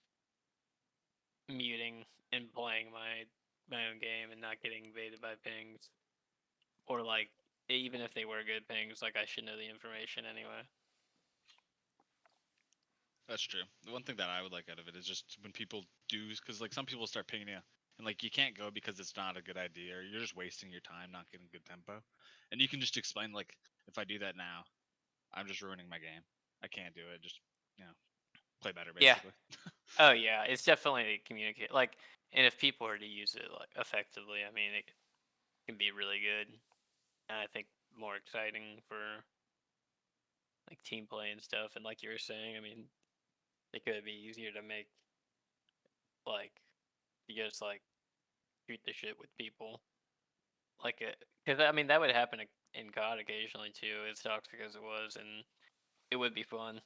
muting and playing my own game and not getting invaded by pings, or like even if they were good pings, like I should know the information anyway. That's true. The one thing that I would like out of it is just when people do, because like some people start pinging you, and like you can't go because it's not a good idea, or you're just wasting your time, not getting good tempo. And you can just explain like, if I do that now, I'm just ruining my game. I can't do it. Just play better, Yeah. basically. Oh yeah, it's definitely communicate like, and if people are to use it like effectively, I mean it can be really good, and I think more exciting for like team play and stuff. And like you were saying, I mean it could be easier to make like you just like shoot the shit with people like it, because I mean that would happen in COD occasionally too, as toxic as it was, and it would be fun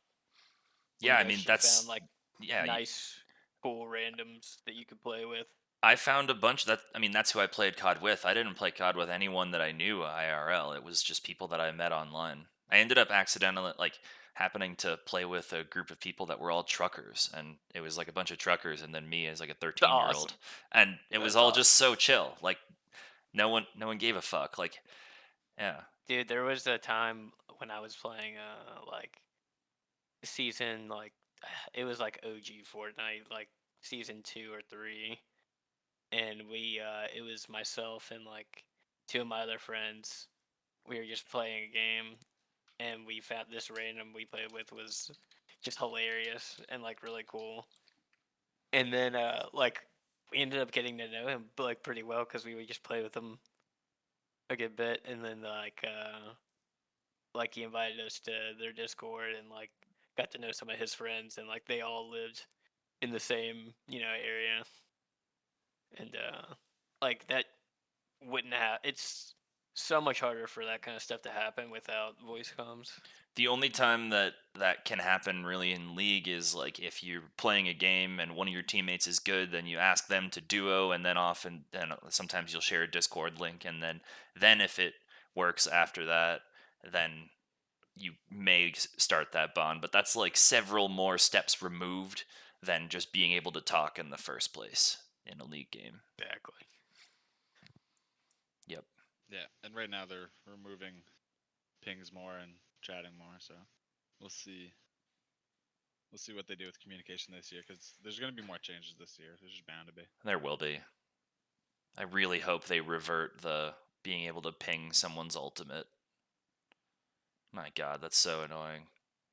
when Yeah, you I mean actually found like yeah, nice cool randoms that you could play with. I found a bunch that, I mean, that's who I played COD with. I didn't play COD with anyone that I knew IRL. It was just people that I met online. I ended up accidentally like happening to play with a group of people that were all truckers, and it was like a bunch of truckers and then me as like a 13-year-old. Awesome. And it was That's all just awesome. so chill. Like no one gave a fuck. Like yeah. Dude, there was a time when I was playing like season like it was like OG Fortnite, like season 2 or 3, and we it was myself and like two of my other friends. We were just playing a game, and we found this random we played with was just hilarious and like really cool. And then like we ended up getting to know him like pretty well because we would just play with him a good bit, and then like he invited us to their Discord and like got to know some of his friends, and like they all lived in the same area, and like that wouldn't have. It's so much harder for that kind of stuff to happen without voice comms. The only time that can happen really in League is like if you're playing a game and one of your teammates is good, then you ask them to duo, and then often then sometimes you'll share a Discord link, and then if it works after that, then you may start that bond. But that's like several more steps removed than just being able to talk in the first place in a League game. Exactly. Yep. Yeah, and right now they're removing pings more and chatting more, so we'll see. We'll see what they do with communication this year, because there's going to be more changes this year. There's just bound to be. There will be. I really hope they revert the being able to ping someone's ultimate. My God, that's so annoying.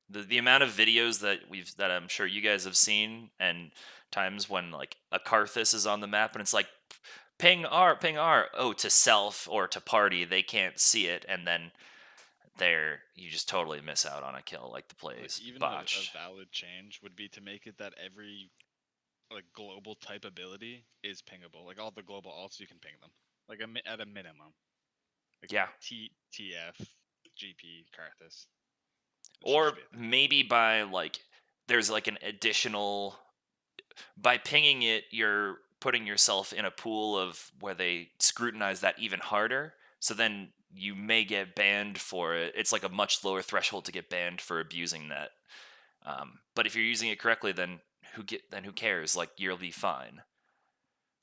The amount of videos that I'm sure you guys have seen, and times when like a Karthus is on the map and it's like ping R. Oh, to self or to party, they can't see it, and then you just totally miss out on a kill. Like the play Like, is even botched. a valid change would be to make it that every like global type ability is pingable. Like all the global alts, you can ping them. Like at a minimum. Like Yeah. TF, GP, Karthus. Or maybe by like there's like an additional, by pinging it, you're putting yourself in a pool of where they scrutinize that even harder. So then you may get banned for it. It's like a much lower threshold to get banned for abusing that. But if you're using it correctly, then who cares? Like you'll be fine.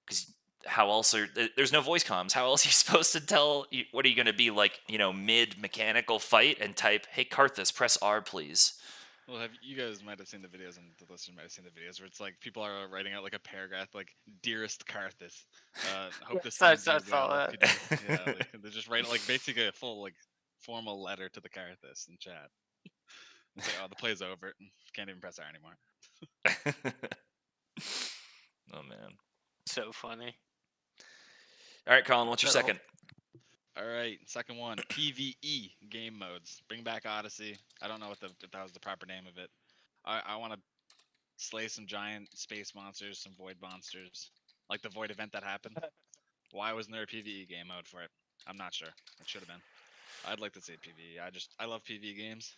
Because how else there's no voice comms? How else are you supposed to tell? What are you going to be like? Mid mechanical fight and type, "Hey Karthus, press R, please." Well, you guys might have seen the videos, and the listeners might have seen the videos where it's like people are writing out like a paragraph, like "Dearest Karthus, hope this Yes, finds I you saw well." that. Could you, yeah, like, they're just writing like basically a full like formal letter to the Karthus in chat. It's like, oh, the play's over. Can't even press R anymore. Oh man. So funny. All right, Colin, what's your second? All right, second one, PvE game modes. Bring back Odyssey. I don't know if that was the proper name of it. I want to slay some giant space monsters, some void monsters, like the void event that happened. Why wasn't there a PvE game mode for it? I'm not sure. It should have been. I'd like to see PvE. I love PvE games,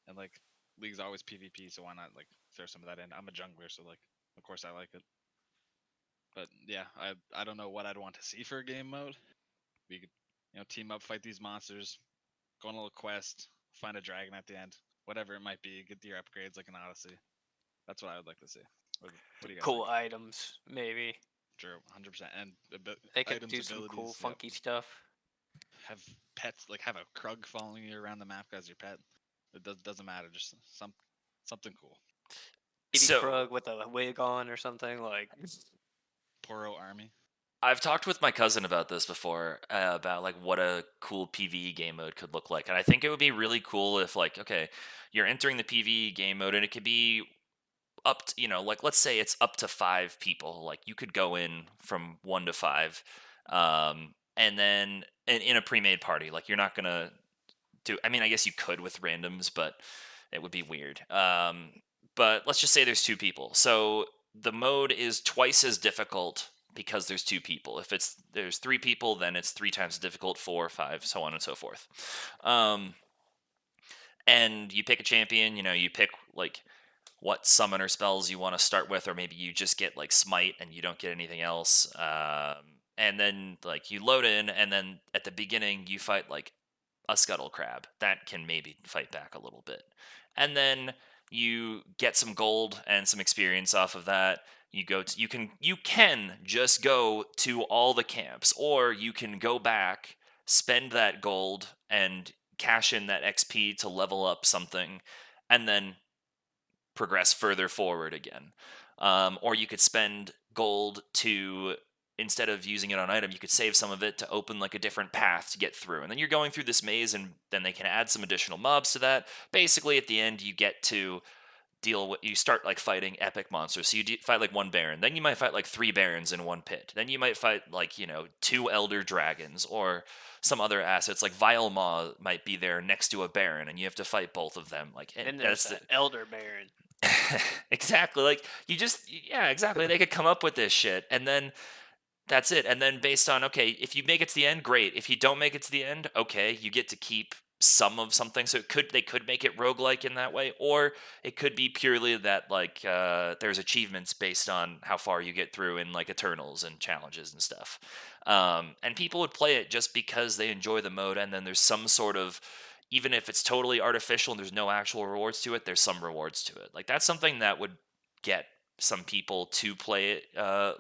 and like League's always PvP, so why not like throw some of that in? I'm a jungler, so like of course I like it. But yeah, I don't know what I'd want to see for a game mode. We could team up, fight these monsters, go on a little quest, find a dragon at the end, whatever it might be, get your upgrades like an Odyssey. That's what I would like to see. What do you guys Cool think? items, maybe. True, 100%. And They could items, do some abilities, cool, yep. funky stuff. Have pets, like have a Krug following you around the map as your pet. It doesn't matter, just something cool. Maybe So Krug with a wig on or something like. Poro army. I've talked with my cousin about this before, about like what a cool PvE game mode could look like, and I think it would be really cool if like, okay, you're entering the PvE game mode, and it could be up to, like let's say it's up to 5 people. Like you could go in from 1 to 5, and then in a pre-made party. Like you're not gonna do. I mean, I guess you could with randoms, but it would be weird. But let's just say there's 2 people, so the mode is twice as difficult because there's 2 people. If there's 3 people, then it's 3 times as difficult, 4, 5, so on and so forth. And you pick a champion. You pick like what summoner spells you want to start with, or maybe you just get like smite and you don't get anything else. And then like you load in, and then at the beginning you fight like a scuttle crab that can maybe fight back a little bit, and then you get some gold and some experience off of that. You can just go to all the camps, or you can go back, spend that gold, and cash in that XP to level up something, and then progress further forward again. Or you could spend gold to, instead of using it on item, you could save some of it to open like a different path to get through. And then you're going through this maze, and then they can add some additional mobs to that. Basically, at the end, you get to you start like fighting epic monsters. So you fight like one baron, then you might fight like 3 barons in one pit, then you might fight like 2 elder dragons or some other assets. Like Vile Maw might be there next to a baron, and you have to fight both of them. Like, and Then there's that's the Elder Baron. exactly. Like yeah, exactly. They could come up with this shit, and then that's it. And then based on, okay, if you make it to the end, great. If you don't make it to the end, okay, you get to keep some of something. So they could make it roguelike in that way, or it could be purely that like there's achievements based on how far you get through in like Eternals and challenges and stuff. And people would play it just because they enjoy the mode, and then there's some sort of, even if it's totally artificial and there's no actual rewards to it, there's some rewards to it. Like that's something that would get some people to play it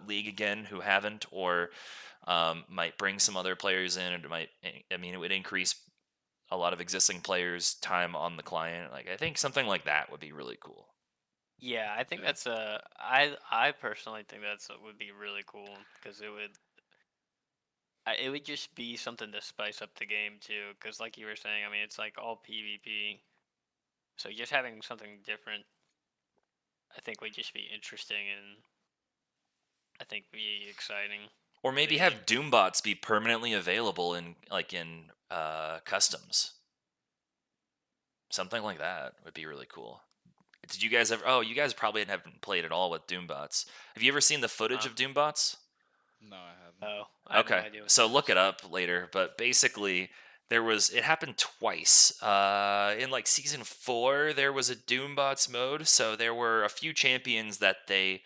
League again who haven't, or might bring some other players in, and it would increase a lot of existing players' time on the client. Like I think something like that would be really cool. Yeah, I think Yeah. that's I personally think would be really cool because it would just be something to spice up the game too. Because like you were saying, I mean, it's like all PvP, so just having something different, I think would just be interesting and I think be exciting. Or maybe the have Doombots be permanently available in customs. Something like that would be really cool. Did you guys ever? Oh, you guys probably haven't played at all with Doombots. Have you ever seen the footage of Doombots? No, I haven't. Oh, I have no Okay, idea what so that look is. it up later. But basically, it happened twice. In like season 4, there was a Doombots mode. So there were a few champions that they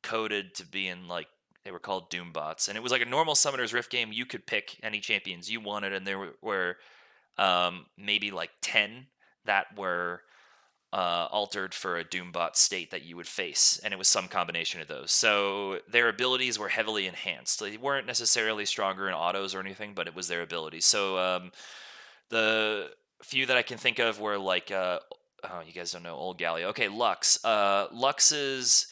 coded to be in, like, they were called Doombots, and it was like a normal Summoner's Rift game. You could pick any champions you wanted, and there were maybe like 10 that were altered for a Doombot state that you would face, and it was some combination of those. So their abilities were heavily enhanced. They weren't necessarily stronger in autos or anything, but it was their abilities. So the few that I can think of were like, oh, you guys don't know Old Galio. Okay, Lux. Lux's,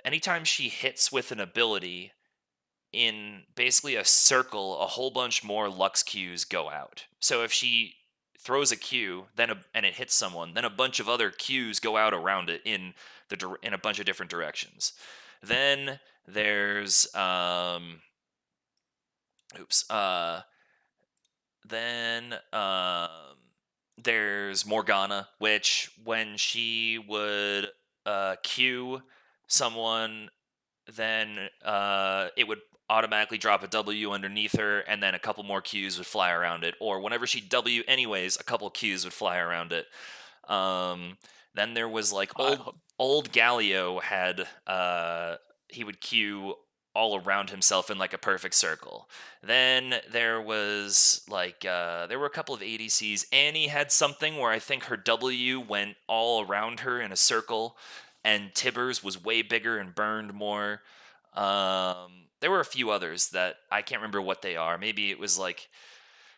anytime she hits with an ability in basically a circle, a whole bunch more Lux Qs go out. So if she throws a Q, and it hits someone, then a bunch of other Qs go out around it in a bunch of different directions. Then there's oops. Then there's Morgana, which when she would Q someone, then it would automatically drop a W underneath her, and then a couple more Qs would fly around it. Or whenever she W anyways, a couple Qs would fly around it. Then there was like old Galio had he would Q all around himself in like a perfect circle. Then there was like there were a couple of ADCs. Annie had something where I think her W went all around her in a circle, and Tibbers was way bigger and burned more. There were a few others that I can't remember what they are. Maybe it was like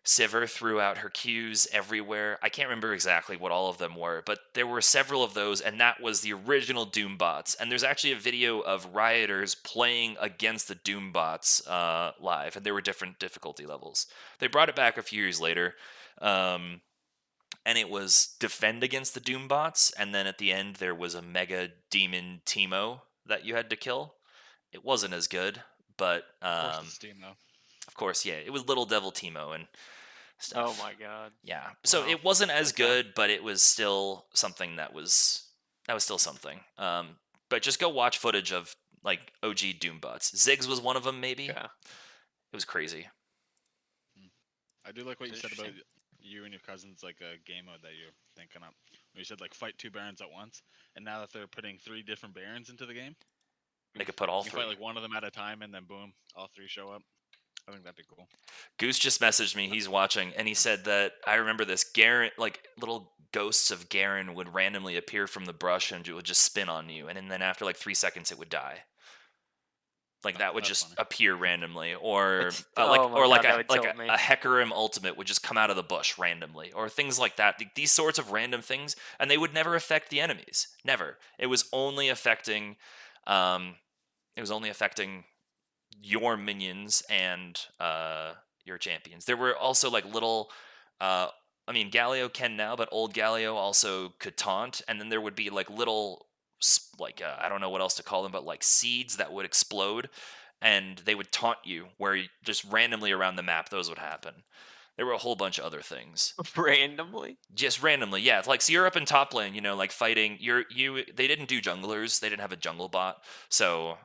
Sivir threw out her Qs everywhere. I can't remember exactly what all of them were, but there were several of those, and that was the original Doombots. And there's actually a video of rioters playing against the Doombots live, and there were different difficulty levels. They brought it back a few years later, and it was defend against the Doombots, and then at the end there was a mega demon Teemo that you had to kill. It wasn't as good, but Of course, it's Steam though. of course, yeah, it was Little Devil Teemo and stuff. Oh my god. Yeah. So Wow. it wasn't as Okay. good, but it was still something that was still something. But just go watch footage of like OG Doombots. Ziggs was one of them, maybe. Yeah. It was crazy. I do like what you It's said about interesting. you and your cousins, like a game mode that you're thinking up. Where you said like fight 2 barons at once, and now that they're putting 3 different barons into the game, They could put all you can three. fight like one of them at a time, and then boom, all 3 show up. I think that'd be cool. Goose just messaged me. He's watching, and he said that I remember this. Garen, like little ghosts of Garen, would randomly appear from the brush and it would just spin on you, and then after like 3 seconds, it would die. Like that would That's just funny. appear randomly, or Oh my like God, that would tilt me. a Hecarim ultimate would just come out of the bush randomly, or things like that. These sorts of random things, and they would never affect the enemies. Never. It was only affecting, your minions and your champions. There were also like little I mean, Galio can now, but old Galio also could taunt, and then there would be like little, I don't know what else to call them, but like seeds that would explode, and they would taunt you just randomly around the map those would happen. There were a whole bunch of other things. Randomly? Just randomly, yeah. It's like, so you're up in top lane, like fighting. They didn't do junglers. They didn't have a jungle bot, so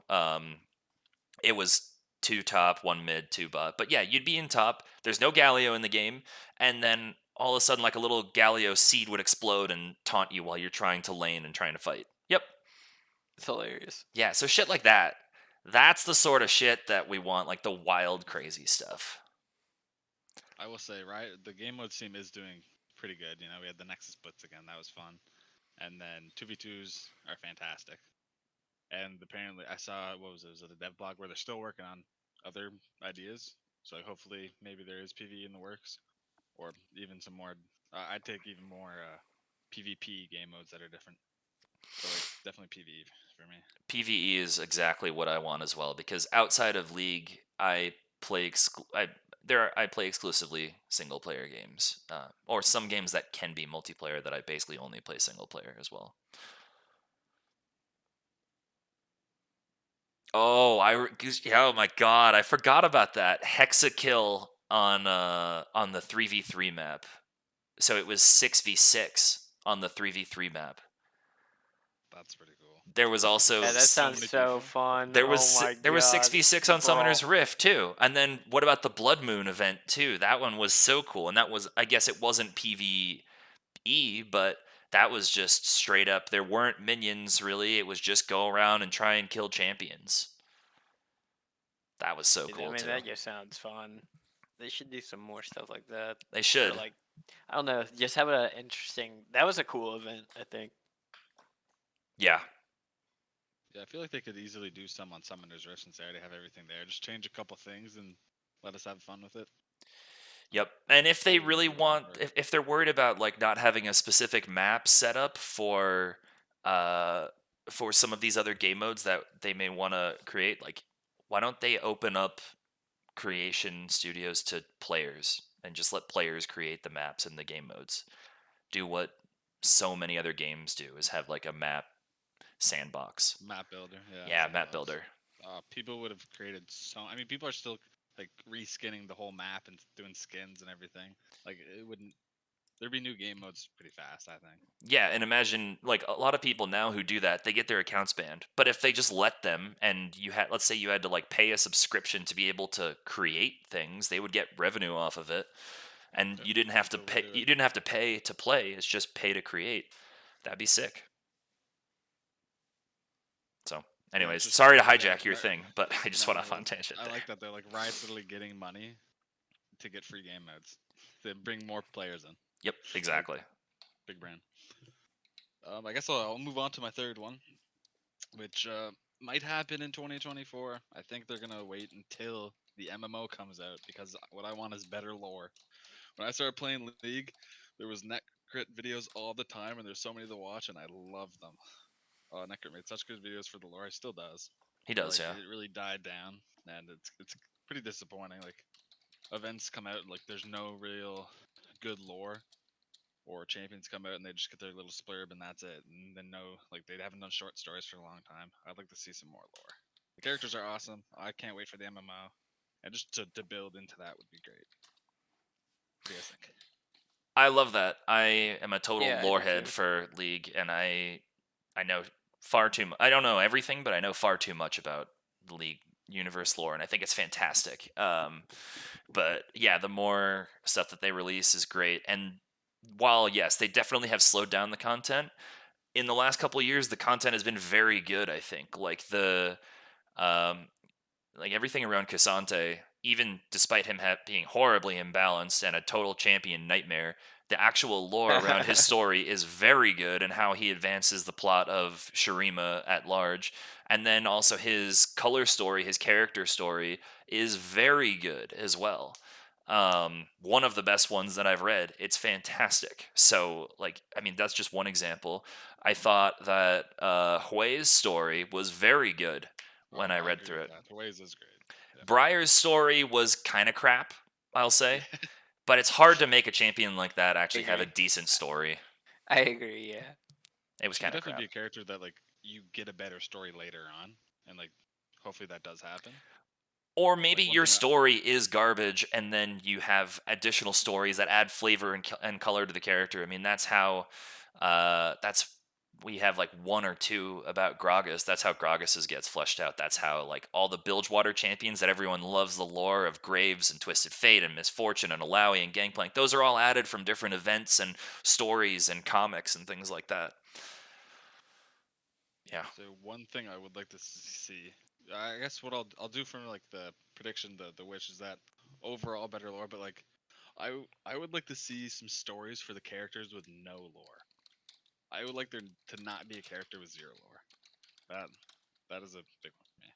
it was two top, one mid, two bot. But yeah, you'd be in top. There's no Galio in the game, and then all of a sudden, like a little Galio seed would explode and taunt you while you're trying to lane and trying to fight. Yep. It's hilarious. Yeah, so shit like that. That's the sort of shit that we want, like the wild, crazy stuff. I will say, right, the game mode team is doing pretty good. We had the Nexus Blitz again. That was fun. And then 2v2s are fantastic. And apparently, I saw, what was it? Was it a dev blog where they're still working on other ideas? So hopefully, maybe there is PvE in the works, or even some more. I'd take even more PvP game modes that are different. So like definitely PvE for me. PvE is exactly what I want as well, because outside of League, I play exclusively single player games, or some games that can be multiplayer that I basically only play single player as well. Oh, oh my god, I forgot about that Hexakill on the 3v3 map. So it was 6v6 on the 3v3 map. That's pretty cool. There was also Yeah, that sounds so fun. There was oh my there was God. 6v6 on Summoner's Brawl. Rift too. And then what about the Blood Moon event too? That one was so cool. And that was, I guess it wasn't PvE, but that was just straight up. There weren't minions really. It was just go around and try and kill champions. That was so Dude, cool I mean, too. that just sounds fun. They should do some more stuff like that. They Or, should. like, I don't know, just have an interesting. That was a cool event, I think. Yeah. Yeah, I feel like they could easily do some on Summoner's Rift since they already have everything there. Just change a couple things and let us have fun with it. Yep. And if they Maybe really do a lot want, more. if they're worried about like not having a specific map set up for some of these other game modes that they may want to create, like why don't they open up creation studios to players and just let players create the maps and the game modes? Do what so many other games do, is have like a map sandbox. Map builder, Yeah, map sandbox. builder. People would have created so. I mean, people are still like reskinning the whole map and doing skins and everything. Like it wouldn't. There'd be new game modes pretty fast, I think. Yeah, and imagine like a lot of people now who do that, they get their accounts banned. But if they just let them, and let's say you had to like pay a subscription to be able to create things, they would get revenue off of it. And Yeah, you didn't have to people would pay do it. you didn't have to pay to play, it's just pay to create. That'd be sick. So, anyways, just sorry to like, hijack your Riot- thing, but I just No, went off on no, tangent I there. like that they're like Riot's literally getting money to get free game modes. They bring more players in. Yep, exactly. Big brand. I guess I'll move on to my third one, which might happen in 2024. I think they're gonna wait until the MMO comes out because what I want is better lore. When I started playing League, there was Netcrit videos all the time, and there's so many to watch, and I love them. Netcrit made such good videos for the lore. He still does. He But, does, like, yeah. It really died down, and it's pretty disappointing. Like events come out, like there's no real good lore, or champions come out and they just get their little splurb and that's it. And then like they haven't done short stories for a long time. I'd like to see some more lore. The characters are awesome. I can't wait for the MMO, and just to build into that would be great. What do you guys think? I love that. I am a total Yeah, I do lore head too. for League, and I know far too much. I don't know everything, but I know far too much about the League universe lore, and I think it's fantastic. But yeah, the more stuff that they release is great. And while yes, they definitely have slowed down the content, in the last couple of years, the content has been very good. I think um, like everything around Cassante, even despite him being horribly imbalanced and a total champion nightmare, the actual lore around his story is very good, and how he advances the plot of Shurima at large. And then also his color story, his character story, is very good as well. One of the best ones that I've read. It's fantastic. So, like, I mean, that's just one example. I thought that Hui's story was very good when I read agree through with it. that. The Waze is great. Yeah. Briar's story was kind of crap, I'll say. But it's hard to make a champion like that actually have a agree. decent story. I agree. Yeah. It was She could kind of definitely crap. be a character that like you get a better story later on, and like hopefully that does happen. Or maybe Like one your thing. story is garbage, and then you have additional stories that add flavor and color to the character. I mean, that's how. That's we have like one or two about Gragas. That's how Gragas gets fleshed out. That's how like all the Bilgewater champions that everyone loves the lore of Graves and Twisted Fate and Misfortune and Alawi and Gangplank. Those are all added from different events and stories and comics and things like that. Yeah. So one thing I would like to see, I guess what I'll do from like the prediction, the wish is that overall better lore, but like I would like to see some stories for the characters with no lore. I would like there to not be a character with zero lore. That is a big one for me.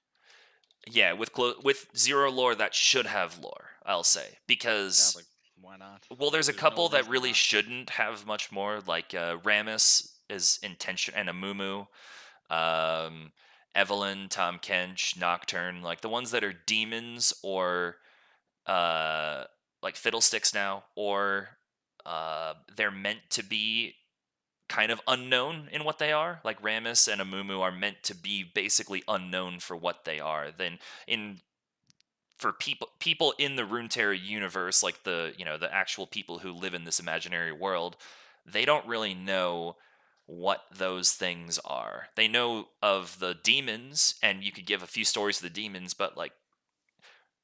Yeah, with zero lore that should have lore, I'll say, Yeah, because like why not? well, there's a There's no couple that reason really not to. shouldn't have much more, like Ramus is intention and Amumu, um, Evelyn, Tom Kench, Nocturne, like the ones that are demons or uh, like fiddlesticks now, or they're meant to be kind of unknown in what they are. Like Ramus and Amumu are meant to be basically unknown for what they are. Then in for people in the Runeterra universe, like the actual people who live in this imaginary world, they don't really know what those things are. They know of the demons, and you could give a few stories to the demons, but like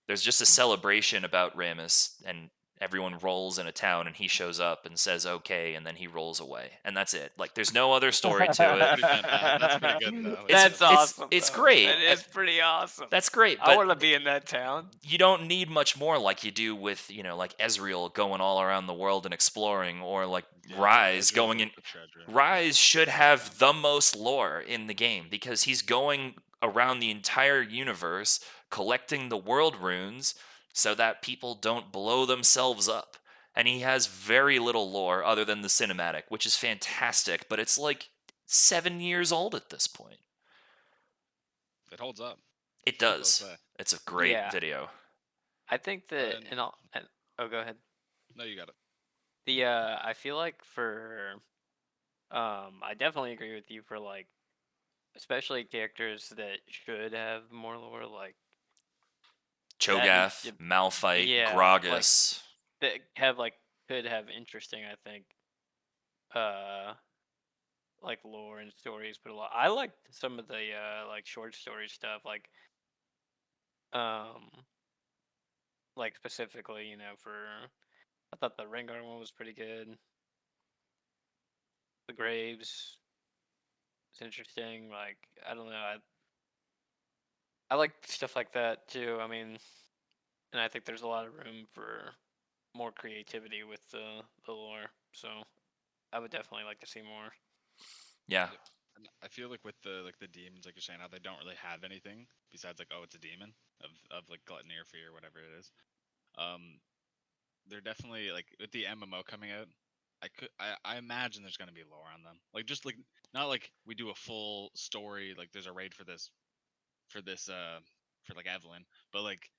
there's just a celebration about Ramus, and everyone rolls in a town, and he shows up and says okay, and then he rolls away, and that's it. Like there's no other story to That's it. pretty fantastic. That's pretty good though. It's That's Yeah. it's awesome. it's Though. great. That is pretty awesome. That's great, I but want to be in that town. you don't need much more like you do with like Ezreal going all around the world and exploring, or like Yeah, Rise Ezreal's going in. the treasure. Rise should have the most lore in the game because he's going around the entire universe collecting the world runes so that people don't blow themselves up. And he has very little lore other than the cinematic, which is fantastic, but it's like 7 years old at this point. It holds up. It That's what I'll does. say. It's a great Yeah. video. I think that And- oh, go ahead. No, you got it. I feel like for I definitely agree with you for like especially characters that should have more lore, like Cho'Gath, to- Malphite, yeah, Gragas. that have like could have interesting, I think, uh like lore and stories, but a lot I liked some of the like short story stuff, um like specifically, for I thought the Rengar one was pretty good. The Graves is interesting. Like I don't know, I like stuff like that too. I mean, and I think there's a lot of room for more creativity with the lore. So I would definitely like to see more. Yeah. Yep. And I feel like with the demons, like you're saying, how they don't really have anything besides like, oh, it's a demon of like gluttony or fear, whatever it is. They're definitely like with the MMO coming out. I imagine there's gonna be lore on them. Like just like not like we do a full story, like there's a raid for like Evelyn, but like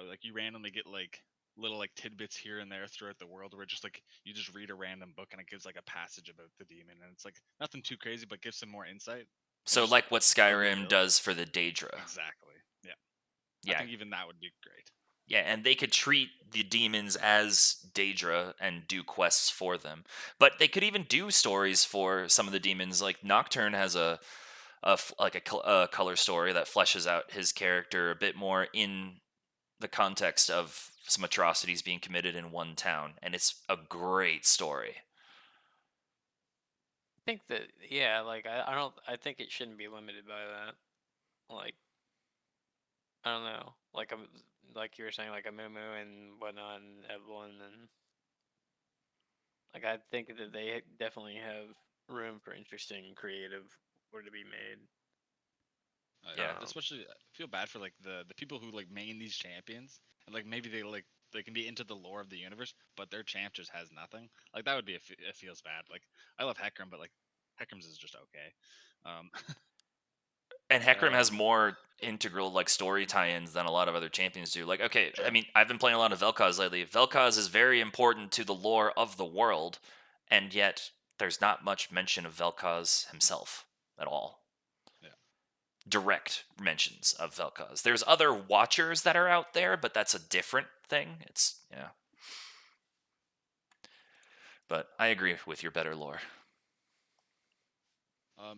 like you randomly get like little like tidbits here and there throughout the world where just like you just read a random book and it gives like a passage about the demon and it's like nothing too crazy but gives some more insight. So just like what how they Skyrim build. does for the Daedra. Exactly. Yeah. I Yeah. think even that would be great. Yeah, and they could treat the demons as Daedra and do quests for them. But they could even do stories for some of the demons. Like Nocturne has a color story that fleshes out his character a bit more in the context of some atrocities being committed in one town, and it's a great story. I think that like I think it shouldn't be limited by that. Like I don't know, like you were saying, like a Mumu and whatnot, and Evelyn, and like I think that they definitely have room for interesting, creative lore to be made. Yeah. Especially I feel bad for like the people who like main these champions and like maybe they can be into the lore of the universe, but their champ just has nothing. Like that would be it feels bad. Like I love Hecarim, but like Hecarim's is just okay. Um, And Hecarim has more integral like story tie-ins than a lot of other champions do. Like, okay, I Sure. mean, I've been playing a lot of Vel'Koz lately. Vel'Koz is very important to the lore of the world, and yet there's not much mention of Vel'Koz himself at all. Yeah. Direct mentions of Vel'Koz. There's other watchers that are out there, but that's a different thing. It's yeah. But I agree with your better lore.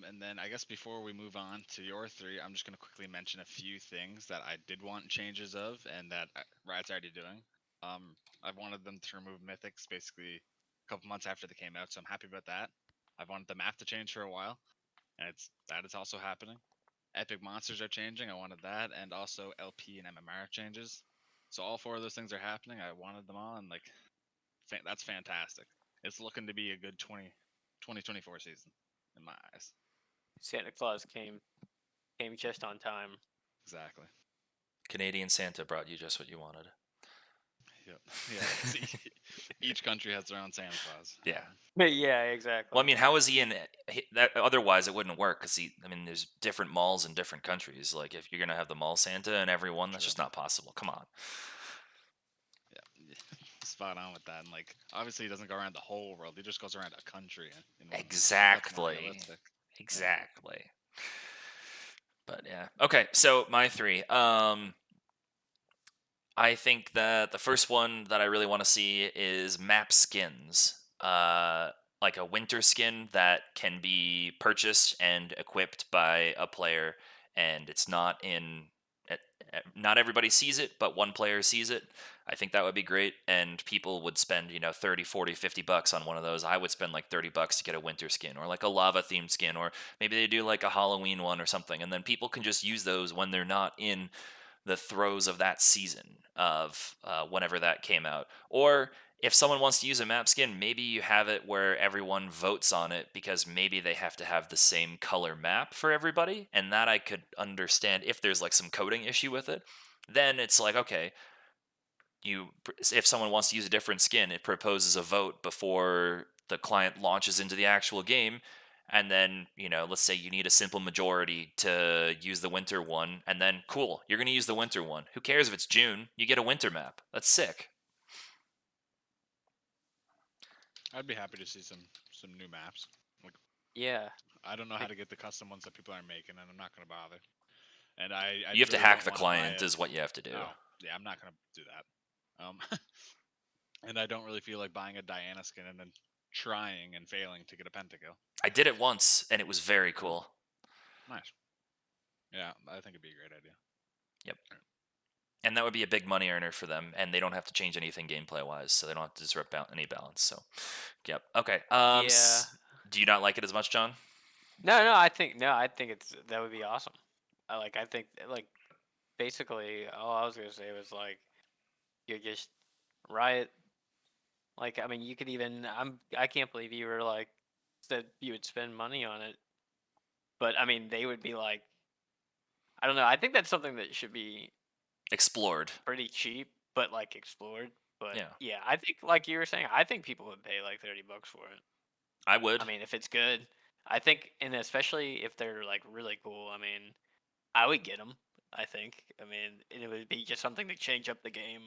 And then I guess before we move on to your three, I'm just going to quickly mention a few things that I did want changes of and that Riot's already doing. I wanted them to remove mythics basically a couple months after they came out, so I'm happy about that. I've wanted the map to change for a while, and it's also happening. Epic monsters are changing. I wanted that, and also LP and MMR changes. So all four of those things are happening. I wanted them all, and like that's fantastic. It's looking to be a good 2024 season in my eyes. Santa Claus came just on time. Exactly. Canadian Santa brought you just what you wanted. Yep. Yeah. See, each country has their own Santa Claus. Yeah. Yeah, exactly. Well, I mean, how is he in that? Otherwise, it wouldn't work because I mean, there's different malls in different countries. Like, if you're gonna have the mall Santa in every one, that's True. just not possible. Come on. Yeah. Spot on with that. And like, obviously, he doesn't go around the whole world. He just goes around a country. In one season. That's more Exactly. realistic. Exactly. But yeah. Okay, so my three. I think that the first one that I really want to see is map skins. Like a winter skin that can be purchased and equipped by a player, and it's not in. Not everybody sees it, but one player sees it. I think that would be great, and people would spend 30, 40, 50 bucks on one of those. I would spend like 30 bucks to get a winter skin, or like a lava themed skin, or maybe they do like a Halloween one or something, and then people can just use those when they're not in the throes of that season of whenever that came out. Or if someone wants to use a map skin, maybe you have it where everyone votes on it because maybe they have to have the same color map for everybody. And that I could understand if there's like some coding issue with it. Then it's like, okay, if someone wants to use a different skin, it proposes a vote before the client launches into the actual game. And then, let's say you need a simple majority to use the winter one, and then cool, you're going to use the winter one. Who cares if it's June? You get a winter map. That's sick. I'd be happy to see some new maps. Like, Yeah. I don't know how to get the custom ones that people are making, and I'm not going to bother. And I You have to really hack don't the wanna client, buy is what you have to do. Oh, yeah, I'm not going to do that. And I don't really feel like buying a Diana skin and then trying and failing to get a pentakill. I did it once, and it was very cool. Nice. Yeah, I think it'd be a great idea. Yep. And that would be a big money earner for them, and they don't have to change anything gameplay-wise, so they don't have to disrupt any balance. So, yep. Okay. Yeah. Do you not like it as much, John? No, I think that would be awesome. I think basically all I was gonna say was like you're just Riot. Like, I mean, you could even I can't believe you were like said you would spend money on it, but I mean they would be like, I don't know. I think that's something that should be Explored. pretty cheap, but like explored. But Yeah. yeah, I think like you were saying, I think people would pay like 30 bucks for it. I would. I mean, if it's good, I think, and especially if they're like really cool. I mean, I would get them. I think. I mean, it would be just something to change up the game,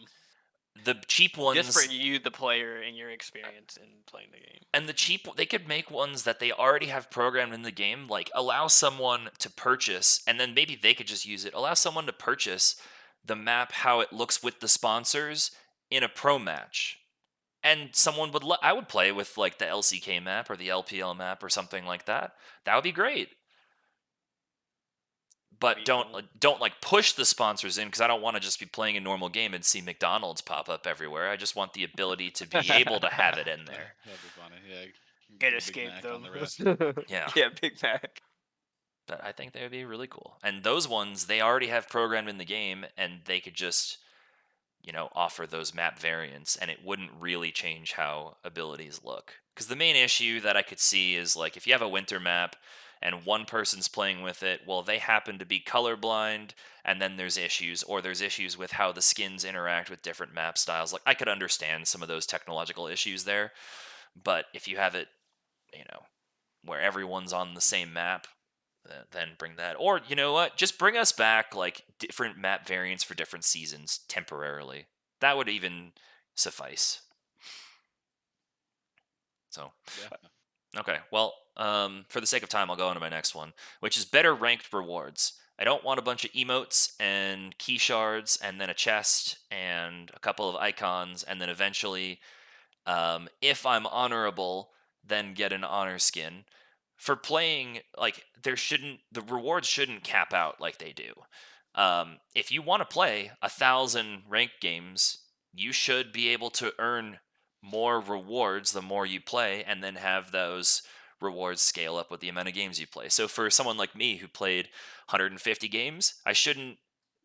The cheap ones, just for you, the player, and your experience in playing the game. and they could make ones that they already have programmed in the game, like allow someone to purchase, and then maybe they could just use it. Allow someone to purchase the map how it looks with the sponsors in a pro match, and someone would. I would play with like the LCK map or the LPL map or something like that. That would be great. But don't like push the sponsors in, because I don't want to just be playing a normal game and see McDonald's pop up everywhere. I just want the ability to be able to have it in there. That'd be funny. Yeah. Get a Big escape Mac them. on the rest. Yeah. Yeah, Big Mac. But I think they would be really cool. And those ones they already have programmed in the game, and they could just offer those map variants, and it wouldn't really change how abilities look. Because the main issue that I could see is like if you have a winter map and one person's playing with it, well, they happen to be colorblind, and then there's issues with how the skins interact with different map styles. Like, I could understand some of those technological issues there, but if you have it, where everyone's on the same map, then bring that. Or you know what? Just bring us back like different map variants for different seasons temporarily. That would even suffice. So Yeah. okay, well, for the sake of time, I'll go on to my next one, which is better ranked rewards. I don't want a bunch of emotes and key shards and then a chest and a couple of icons and then eventually, if I'm honorable, then get an honor skin. For playing, like, the rewards shouldn't cap out like they do. If you want to play 1,000 ranked games, you should be able to earn more rewards the more you play, and then have those rewards scale up with the amount of games you play. So for someone like me who played 150 games, I should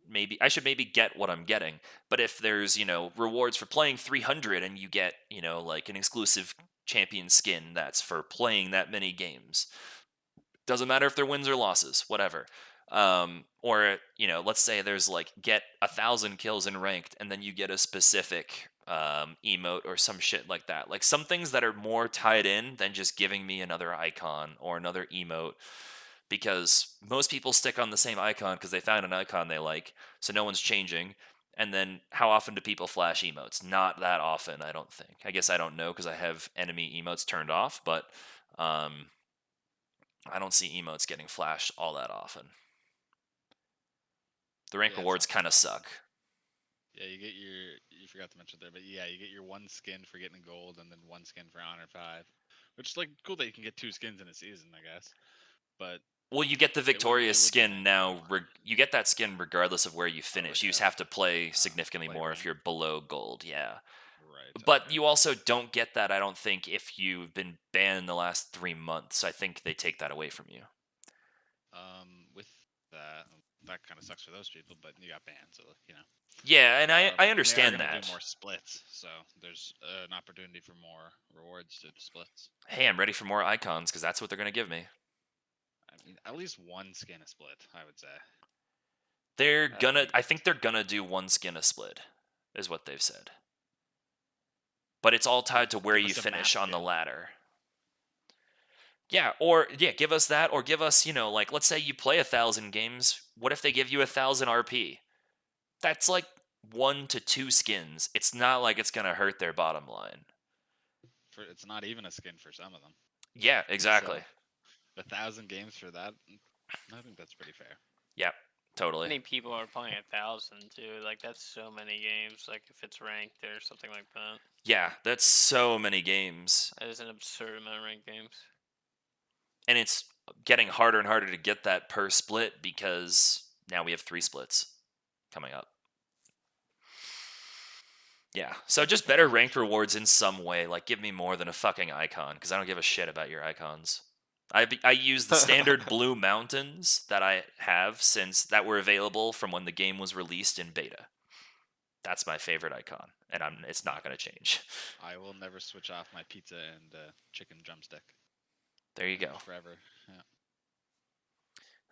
maybe get what I'm getting. But if there's, rewards for playing 300 and you get, like an exclusive champion skin that's for playing that many games, doesn't matter if they're wins or losses, whatever. Or let's say there's like get 1,000 kills in ranked, and then you get a specific emote or some shit like that. Like some things that are more tied in than just giving me another icon or another emote, because most people stick on the same icon because they found an icon they like, so no one's changing. And then how often do people flash emotes? Not that often, I don't think. I guess I don't know because I have enemy emotes turned off, but I don't see emotes getting flashed all that often. The rank Yeah, it's rewards not kind of that suck. Yeah, you forgot to mention there, but yeah, you get your one skin for getting gold and then one skin for honor 5, which is like cool that you can get 2 skins in a season, I guess. But Well, you get the it would victorious skin rank now. more. You get that skin regardless of where you finish. You just have to play significantly play more if rank. you're below gold. Yeah. Right. But Okay. you also don't get that, I don't think, if you've been banned in the last 3 months. I think they take that away from you. With that kind of sucks for those people, but you got banned, so you know. Yeah, and I And they are understand going to that. do more splits, so there's an opportunity for more rewards to splits. Hey, I'm ready for more icons because that's what they're going to give me. I mean, at least one skin a split, I would say. I think they're gonna do one skin a split, is what they've said. But it's all tied to where Give you us a finish map on the skin. ladder. Yeah, give us that, or give us, like, let's say you play 1,000 games. What if they give you 1,000 RP? That's like 1 to 2 skins. It's not like it's gonna hurt their bottom line. It's not even a skin for some of them. Yeah, exactly. So, 1,000 games for that, I think that's pretty fair. Yep, totally. Many people are playing 1,000 too. Like that's so many games. Like if it's ranked or something like that. Yeah, that's so many games. That is an absurd amount of ranked games. And it's getting harder and harder to get that per split because now we have 3 splits coming up. Yeah, so just better ranked rewards in some way. Like, give me more than a fucking icon, because I don't give a shit about your icons. I use the standard blue mountains that I have since that were available from when the game was released in beta. That's my favorite icon, and it's not going to change. I will never switch off my pizza and chicken drumstick. There you go. Forever. Yeah.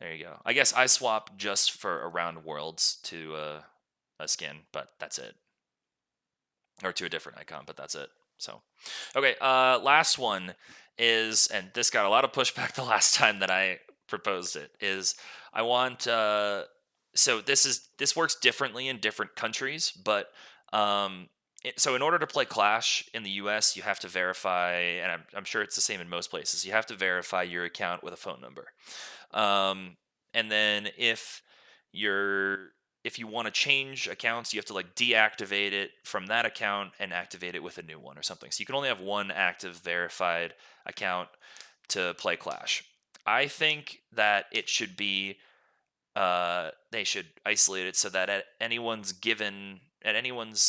There you go. I guess I swap just for around worlds to a skin, but that's it. Or to a different icon, but that's it. So, okay, last one is, and this got a lot of pushback the last time that I proposed it, is I want, so this works differently in different countries, but so in order to play Clash in the US, you have to verify, and I'm sure it's the same in most places, you have to verify your account with a phone number. And then if you want to change accounts, you have to like deactivate it from that account and activate it with a new one or something. So you can only have one active verified account to play Clash. I think that it should be they should isolate it so that at anyone's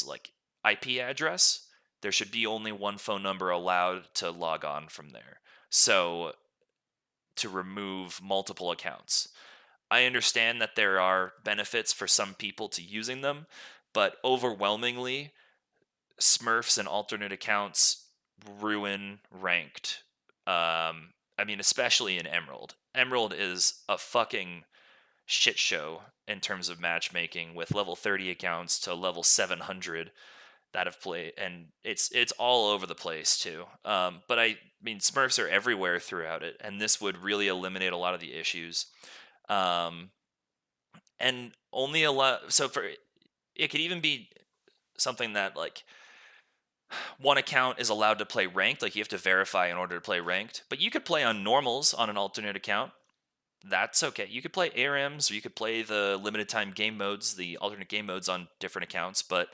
like IP address, there should be only one phone number allowed to log on from there. So to remove multiple accounts. I understand that there are benefits for some people to using them, but overwhelmingly, Smurfs and alternate accounts ruin ranked. I mean, especially in Emerald. Emerald is a fucking shit show in terms of matchmaking with level 30 accounts to level 700. that have played, and it's all over the place too. But I mean, Smurfs are everywhere throughout it, and this would really eliminate a lot of the issues. Um, and only allow so for it could even be something that like one account is allowed to play ranked, like you have to verify in order to play ranked, but you could play on normals on an alternate account. That's okay. You could play ARMs or you could play the limited time game modes, the alternate game modes on different accounts, but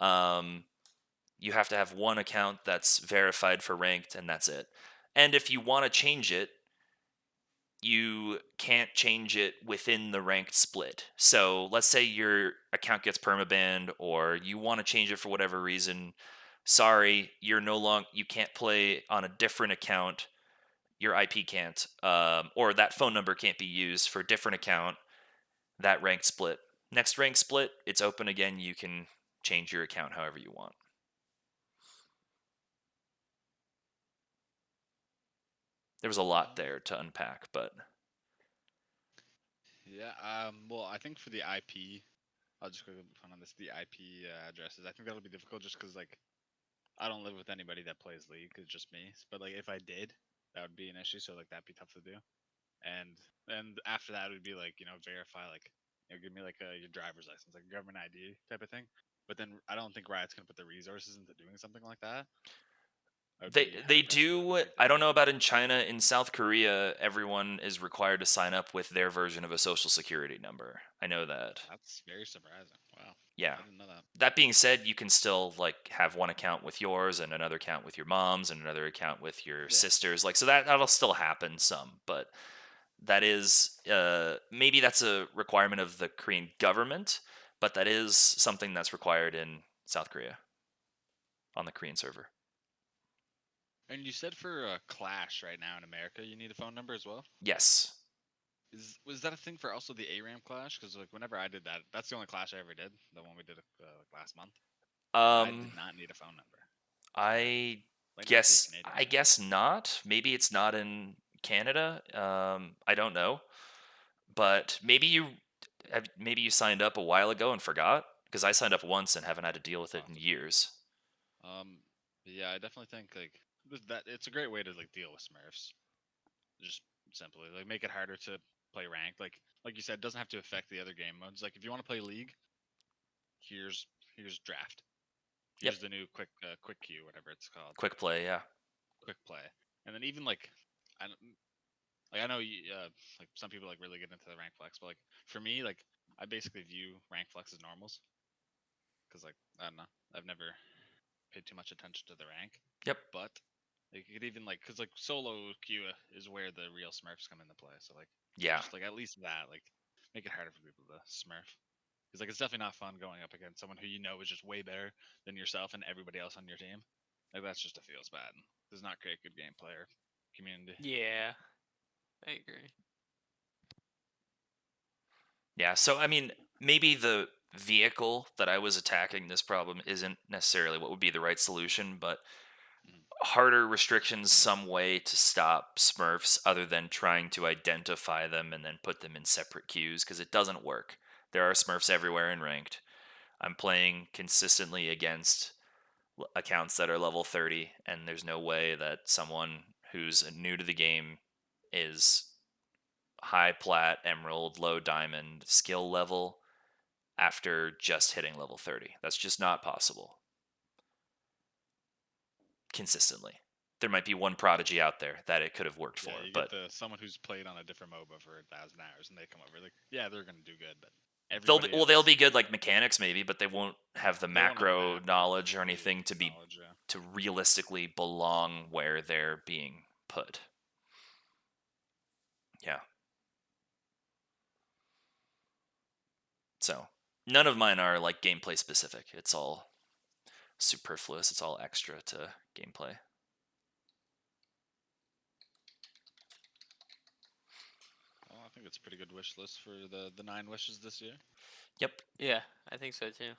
um, you have to have one account that's verified for ranked, and that's it. And if you want to change it, you can't change it within the ranked split. So let's say your account gets permabanned or you want to change it for whatever reason. Sorry, you can't play on a different account. Your IP can't, or that phone number can't be used for a different account. That ranked split. Next ranked split, it's open again. You can change your account however you want. There was a lot there to unpack, but Yeah. Well, I think for the IP, I'll just quickly put on this. The IP addresses. I think that'll be difficult just because like I don't live with anybody that plays League. It's just me. But like if I did, that would be an issue. So like that'd be tough to do. And after that, it would be like verify like give me like your driver's license, like a government ID type of thing. But then I don't think Riot's gonna put the resources into doing something like that. I would they be they hard pressed to do. think I they don't would. know about in China. In South Korea, everyone is required to sign up with their version of a social security number. I know that. That's very surprising. Wow, Yeah. I didn't know that. That being said, you can still like have one account with yours and another account with your mom's and another account with your Yeah, sisters. Like so that'll still happen some, but that is maybe that's a requirement of the Korean government, but that is something that's required in South Korea on the Korean server. and you said for Clash right now in America, you need a phone number as well. Yes. Was that a thing for also the ARAM Clash? Because like whenever I did that, that's the only Clash I ever did, the one we did like last month. I Um, did not need a phone number. I Might not be a guess Canadian I thing. guess not. Maybe it's not in Canada. I don't know, but maybe you signed up a while ago and forgot because I signed up once and haven't had to deal with it in Possibly. years. But yeah, I definitely think like that it's a great way to like deal with Smurfs. Just simply like make it harder to play ranked. Like you said, it doesn't have to affect the other game modes. Like if you want to play League, here's draft. Yep. Here's the new quick queue, whatever it's called, Quick play, yeah. quick play. And then even like I don't, like I know like some people like really get into the rank flex, but like for me like I basically view rank flex as normals because like I don't know, I've never paid too much attention to the rank. Yep. But like you could even like because like solo queue is where the real Smurfs come into play. So like Yeah. just like at least that like make it harder for people to Smurf. Because like it's definitely not fun going up against someone who you know is just way better than yourself and everybody else on your team. Like that's just a feels bad. Does not create good gameplay or community. Yeah, I agree. Yeah, so I mean, maybe the vehicle that I was attacking this problem isn't necessarily what would be the right solution, but Mhm. harder restrictions, some way to stop Smurfs other than trying to identify them and then put them in separate queues because it doesn't work. There are Smurfs everywhere in ranked. I'm playing consistently against accounts that are level 30, and there's no way that someone who's new to the game is high plat, emerald, low diamond skill level after just hitting level 30. That's just not possible consistently. There might be one prodigy out there that it could have worked for, Yeah, you get but the someone who's played on a different MOBA for 1,000 hours, and they come over like, yeah, they're gonna do good, but everybody they'll else, be good like mechanics maybe, but they won't have the they won't have macro map knowledge or reading anything knowledge. Yeah. to realistically belong where they're being put. Yeah. So, none of mine are like gameplay specific. It's all superfluous. It's all extra to gameplay. Well, I think it's a pretty good wish list for the 9 wishes this year. Yep. Yeah, I think so too.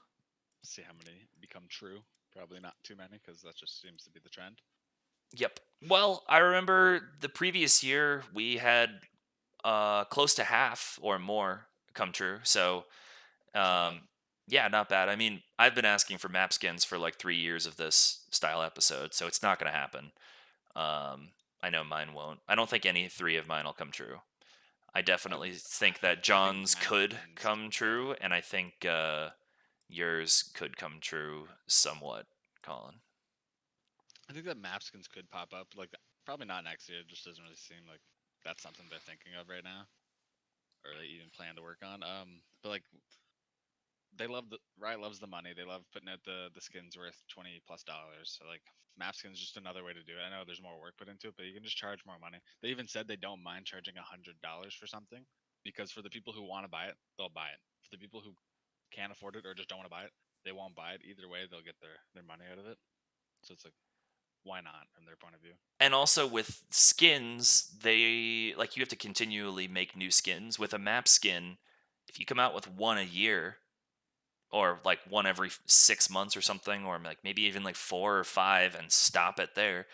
See how many become true. Probably not too many because that just seems to be the trend. Yep. Well, I remember the previous year we had close to half or more come true. So That's not bad. Yeah, not bad. I mean, I've been asking for map skins for like 3 years of this style episode, so it's not going to happen. Um, I know mine won't. I don't think any three of mine will come true. I definitely think that I think John's map could skins. come true, and I think yours could come true somewhat, Colin. I think that map skins could pop up. Like probably not next year. It just doesn't really seem like that's something they're thinking of right now, or they even plan to work on. But like they love Riot loves the money. They love putting out the skins worth $20+ So like map skins is just another way to do it. I know there's more work put into it, but you can just charge more money. They even said they don't mind charging $100 for something because for the people who want to buy it, they'll buy it. For the people who can't afford it or just don't want to buy it, they won't buy it. Either way, they'll get their money out of it. So it's like, why not from their point of view? And also with skins, they like you have to continually make new skins. With a map skin, if you come out with one a year, or like one every 6 months or something, or like maybe even like 4 or 5 and stop it there,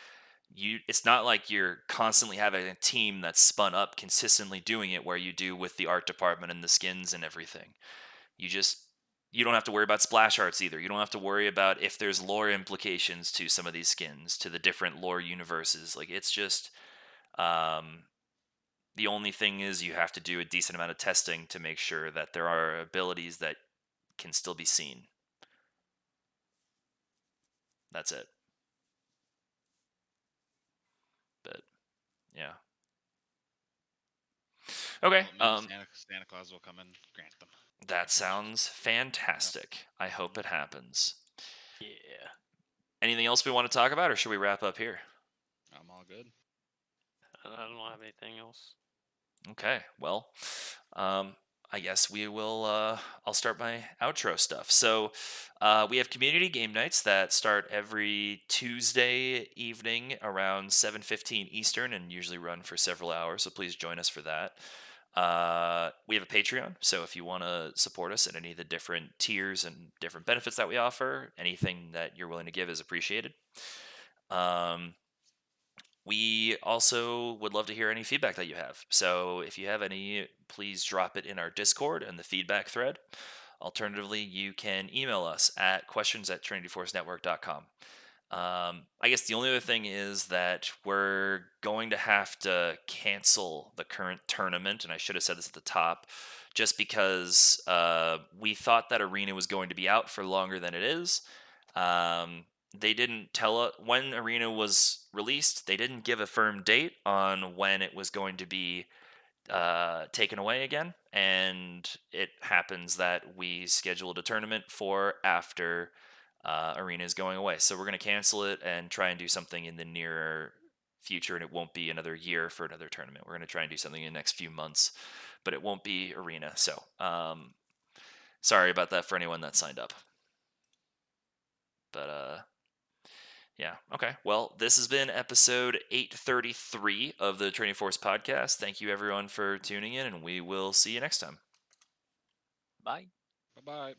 it's not like you're constantly having a team that's spun up consistently doing it where you do with the art department and the skins and everything. You just you don't have to worry about splash arts either. You don't have to worry about if there's lore implications to some of these skins, to the different lore universes. Like it's just um the only thing is you have to do a decent amount of testing to make sure that there are abilities that can still be seen. That's it. But yeah. Okay. Well, maybe Santa Claus will come and grant them. That sounds fantastic. I hope it happens. Yeah. Anything else we want to talk about, or should we wrap up here? I'm all good. I don't have anything else. Okay. Well, I guess we will. I'll start my outro stuff. So, we have community game nights that start every Tuesday evening around 7:15 Eastern, and usually run for several hours. So please join us for that. We have a Patreon, so if you want to support us at any of the different tiers and different benefits that we offer, anything that you're willing to give is appreciated. We also would love to hear any feedback that you have. So if you have any, please drop it in our Discord and the feedback thread. Alternatively, you can email us at questions@trinityforcenetwork.com. I guess the only other thing is that we're going to have to cancel the current tournament, and I should have said this at the top, just because we thought that Arena was going to be out for longer than it is. They didn't tell us when Arena was released. They didn't give a firm date on when it was going to be taken away again, and it happens that we scheduled a tournament for after Arena is going away. So we're going to cancel it and try and do something in the nearer future, and it won't be another year for another tournament. We're going to try and do something in the next few months, but it won't be Arena. So sorry about that for anyone that signed up. But yeah, okay. Well, this has been episode 833 of the Training Force podcast. Thank you everyone for tuning in, and we will see you next time. Bye. Bye bye.